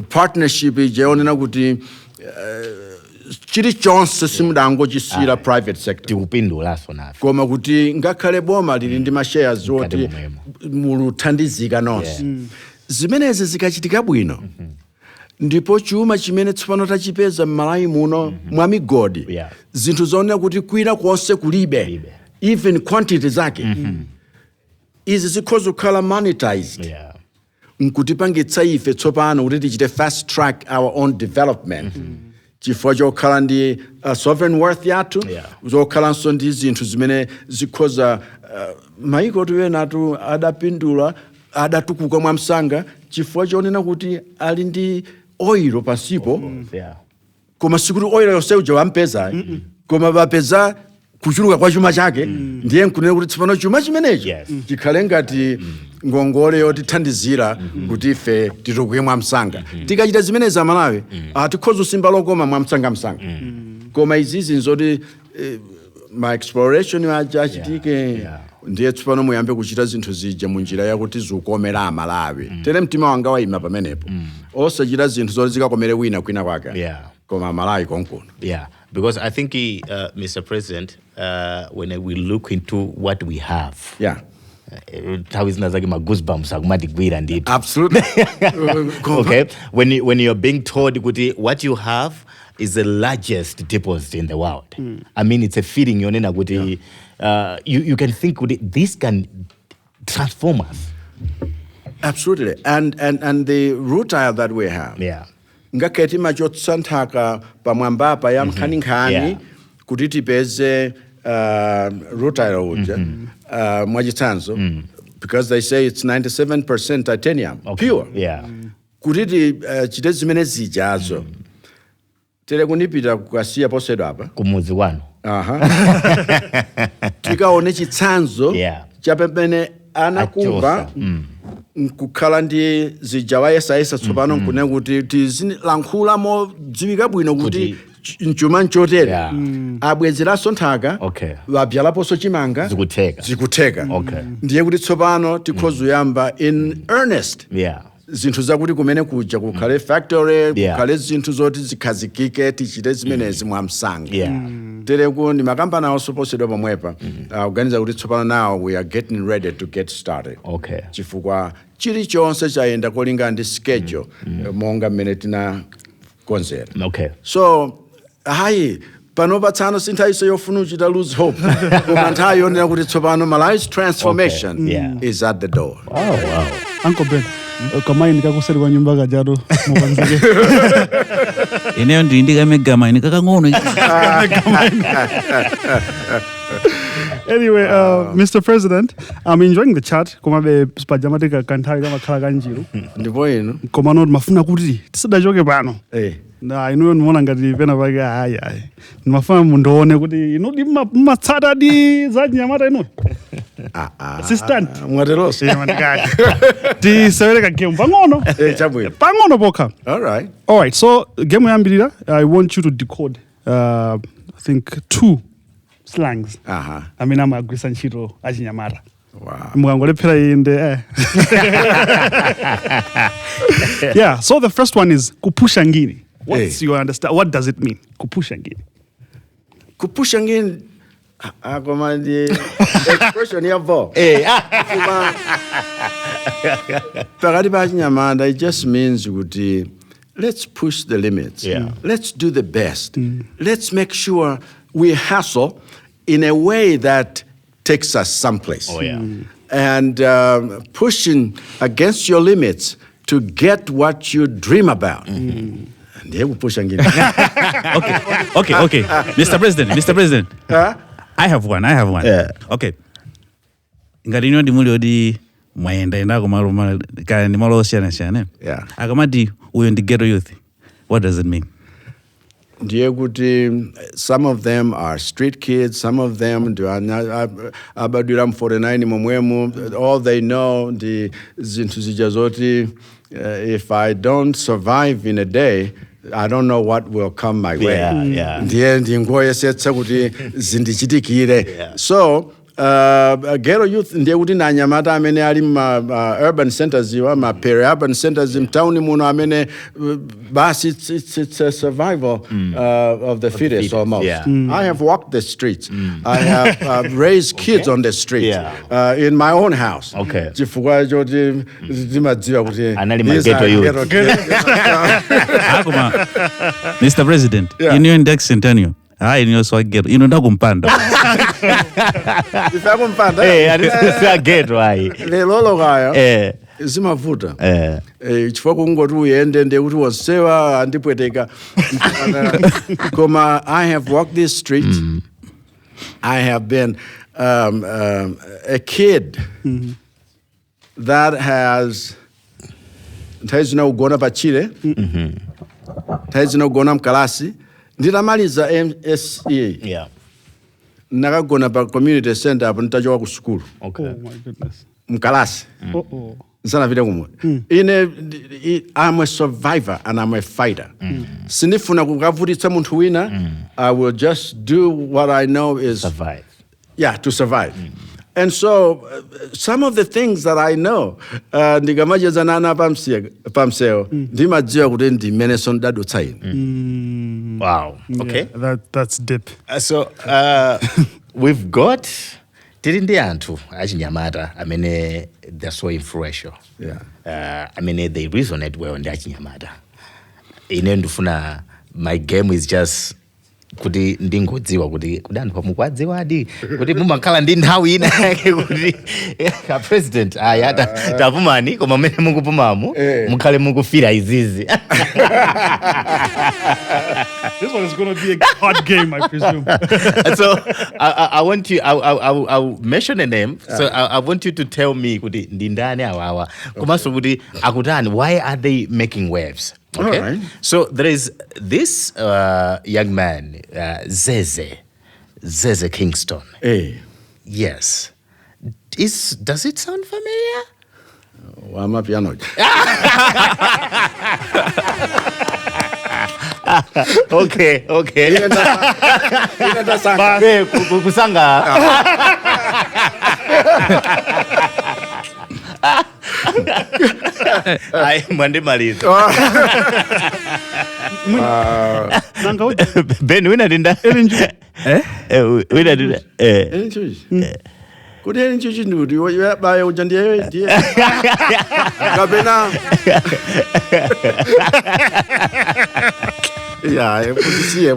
partnership ije onena kuti chiri chonse simudango chisira private sector. Tikupindula sonafe. Koma kuti ngakhale boma lili ndi mashares oti muluthandizika nonse. Zimenezi zikachitika bwino. Ndipo chuma chimene tsopano tachipeza m'Malawi muno mwa migodi. Zinthu zoonera kuti kwina konse kulibe. Even quantity zake. Izi zikhoza kukhala monetized. Nkutipangitsa ife tsopano kuti tichite fast track our own development. Chifukwa chokhala ndi sovereign wealth yathu. Zokhalanso ndi zinthu zimene zikhoza maiko tiwenatu adapindula adatukuka mwamsanga chifukwa chonena kuti ali ndi oil pansipo. Koma sikuti oil yonse uja wampeza. Koma bapeza kuchuluka kwa chuma chake. Ndiye nkunena kuti tsopano chuma chimenechi chikhale ngati ngongole yotithandizira kuti ife titukuke mwamsanga. Tikachita zimene za Malawi tikhoza kusimba lokoma mwamsanga. Koma izizi nzoti ma exploration aja achitike. Ndiye tsopano muyambe kuchita zinthu zija munjira yakuti zukomera Malawi. Tere mtima wanga waima pamenepo. Osachita zinthu zoti zikakomere wina kwina kwake. Koma Malawi konkuno. Because I think, Mr. President, when we look into what we have, absolutely. Okay, when you're being told what you have is the largest deposit in the world. I mean, it's a feeling you can think this can transform us. Absolutely, and the rutile that we have. Ngaketi majotsantaka pamwambapa ya mkhaninkhani kuti tipeze rutile uja mwachitsanzo because they say it's 97% titanium pure. Kuti chite zimene zijazo tere kunipita kukasiya posedwa apa kumuzi wanu tikaone chitsanzo cha pamene anakumva nkukhala ndi zijawa yesayesa tsopano nkune kuti tizilankhula modziwika bwino kuti mchuma nchotere abwezeranso nthaka wabyalaponso chimanga zikutheka ndiye kuti tsopano tikhoza kuyamba in earnest zinthu zakuti kumene kuja kukhale factory kukhale zinthu zoti zikhazikike tichite zimenezi mwamsanga tereku ndi makampani osoposedwa pomwepa kuganiza kuti tsopano now we are getting ready to get started chifukwa chilichonse chayenda kolingana ndi schedule monga mmene tinakonzera so hayi panopa tsano sinthawiso yofuna uchita lose hope koma nthawi yonena kuti tsopano Malawi's transformation is at the door. Uncle Ben, kama ndikakuseri kwa nyumba kajado mubanzike ineyo ndindika megama nikakang'ono. Anyway, Mr. President, I'm enjoying the chat. Koma be spajamatika kanthali kama khala kanjiru. Ndipo ino. Koma no mafuna kuti tisadachoke pano. Na ino ndimona ngati pena pake hayi. Mafuna mundoone kuti ino matsata di za nyamata ino. Assistant. Mwateroso. Mandikaki. Di seweleka game pang'ono. Chabwino. Pang'ono pokha. All right. So game yambirira, I want you to decode I think 2 slangs. Amene amagwisa ntchito achinyamata. Mukangolephera inde. Yeah, so the first one is kupusha ngini. What's your understand? What does it mean? Kupusha ngini. Kupusha ngini koma ndi expression yavo. Pakati pa achinyamata, it just means kuti let's push the limits. Let's do the best. Let's make sure we hustle in a way that takes us someplace. And pushing against your limits to get what you dream about. Okay. Mr. President. I have one. Okay. Ngarino ndi muli odi mwaenda kumalo ka ndi malo osiyana. Akamati uyo ndi ghetto youth. What does it mean? Ndiye kuti some of them are street kids, some of them do abadira 49 momwemo, all they know the zinthu zija zoti if I don't survive in a day, I don't know what will come my way. Ndiye ndingoyesetsa kuti zindichitikire. So ghetto youth ndiye kuti na anyamata amene ali urban centers ma peri-urban centers mtown muno amene basi it's a survival of the fittest almost. I have walked the streets. I have raised kids on the streets in my own house. Chifukwa choti ndimadziwa kuti ghetto youth. Mr. President, in your index centennial ino swagero ino ndakumpanda. Ifakumpanda. Swagero ayi. Lelo kaya. Zimavuta. Chifukwa kungoti uyende ndiye kuti wasewa andipweteka. Koma I have walked these streets. I have been a kid that has taizino kugona pachire. Taizino kugona mkalasi. Nditamaliza MSE. Nakagona pa community center apo nitachoka ku school. Oh my goodness. Mkalasi. Nsana vile kumwe. I'm a survivor and I'm a fighter. Sinifuna kukavutitsa munthu wina. I will just do what I know is survive. Yeah, to survive. And so some of the things that I know, ndikamacheza nana pamseo, ndimadziwa kuti ndimene sondadutsa ine. Wow. Okay. That's deep. So we've got tirindi anthu achinyamata amene they're so influential. I mean they resonate well ndi achinyamata. Ine ndifuna my game is just kuti ndingodziwa kuti kudani pamukwadziwa adi kuti mumakhala ndi nthawi ina yake kuti ka president ayata tapumani koma mmene mukupumamo mukhale mukufira izizi. This one is going to be a hard game, I presume. So I want you I'll mention a name. So I want you to tell me kuti ndi ndani awawa komanso kuti akutani why are they making waves? Okay. Right. So there is this young man, Zeze Kingston. Hey. Yes. Does it sound familiar? Wama piano. Okay. Kusanga. Ai mwande malizo. Nanga uji. Ben wina dinda. Wina dinda. Good evening, Juju. You are by Ojandia. Gabena. Yeah, I put this here.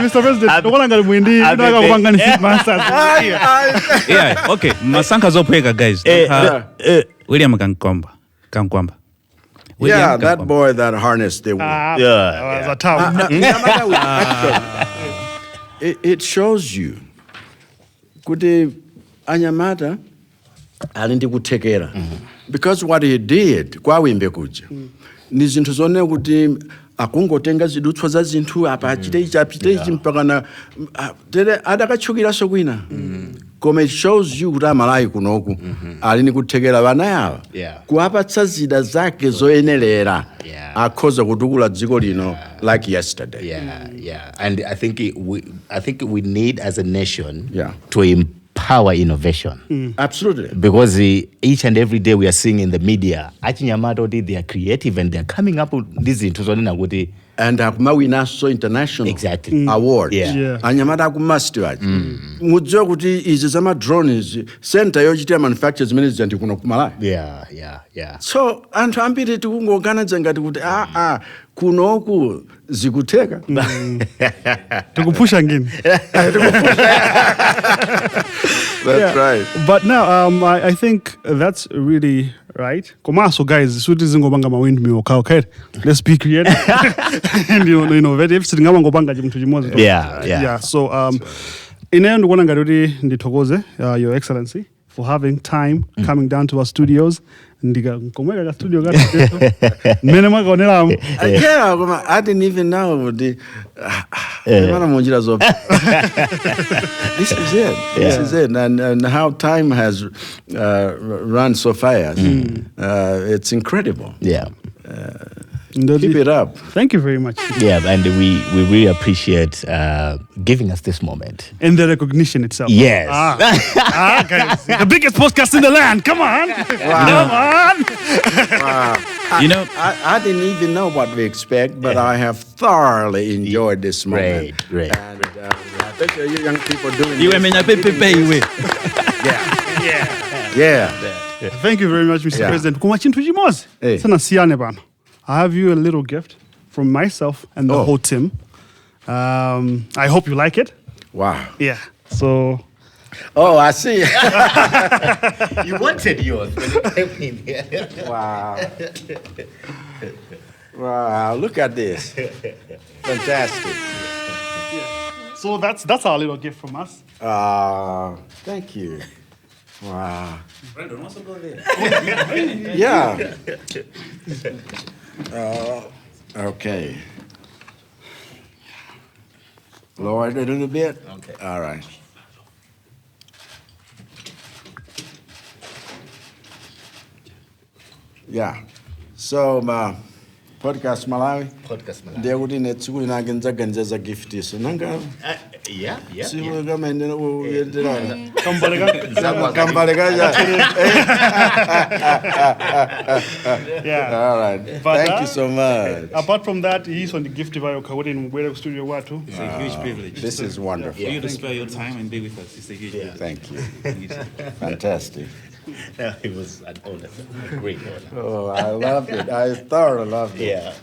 Mr. President, the one I'm windy. Yeah, okay. Masanka zopeka, guys. William Kankwamba. Yeah, that boy that harnessed the wind. That was a tough. It shows you. Kuti anyamata alindi kutekera because what he did kwawimbe kuja ni zinthu zone kuti akungotenga zidutswa za zinthu apa achite ichi mpaka na tere adakachukiraso kwina koma it shows you kuti Malawi kunoku alini kutekera vana yawa kuapatsa zida zake zoyenelera akhoza kutukula dziko lino like yesterday. And I think we need as a nation to empower innovation. Absolutely. Because each and every day we are seeing in the media, Achinyamato, they are creative and they are coming up with these into and kumawina so international award. Anyamata kumasiwa. Mudzo kuti izi zama drones center yochita manufacturers management kuno kumala. So anthu ambiri tikungogana ngati kuti kunoku zikuteka. Tukupusha ngini. That's right. But now I think that's really right. Komaso guys, suti zingobanga mawindmill okay. Let's be creative. And innovative. Singama ngobanga chimtu chimozi. Yeah. So ine ndikuona ngati kuti ndithokoze Your Excellency for having time coming down to our studios. Ndikomweka ka studio ka mene mwakaonera I didn't even know the this is it and how time has run so fast. It's incredible. Keep it up. Thank you very much. And we really appreciate giving us this moment. And the recognition itself. Yes. Guys, the biggest podcast in the land. Come on. You know, I didn't even know what we expect, but I have thoroughly enjoyed this moment. Great. And I think you young people doing Thank you very much, Mr. President. Kuma chintu chimozi. Sana siyane bana. I have you a little gift from myself and the whole team. I hope you like it. Wow. Yeah. So. Oh, I see. You wanted yours when it came in here. Wow. Wow, look at this. Fantastic. So that's our little gift from us. Thank you. Wow. Brandon, also go there. Yeah. Okay. Lower it a little bit. Okay. All right. Yeah. So, Podcastmalawi. They would in it to a gift. So, Nanga. Yeah. All right. But thank you so much. Apart from that, he's on the gift via Kawadi in Mbumba studio. It's a huge privilege. This is wonderful. For you to spare your time and be with us, it's a huge privilege. Thank you. Fantastic. It was an honor, a great honor. Oh, I loved it. I thoroughly loved it. Yeah.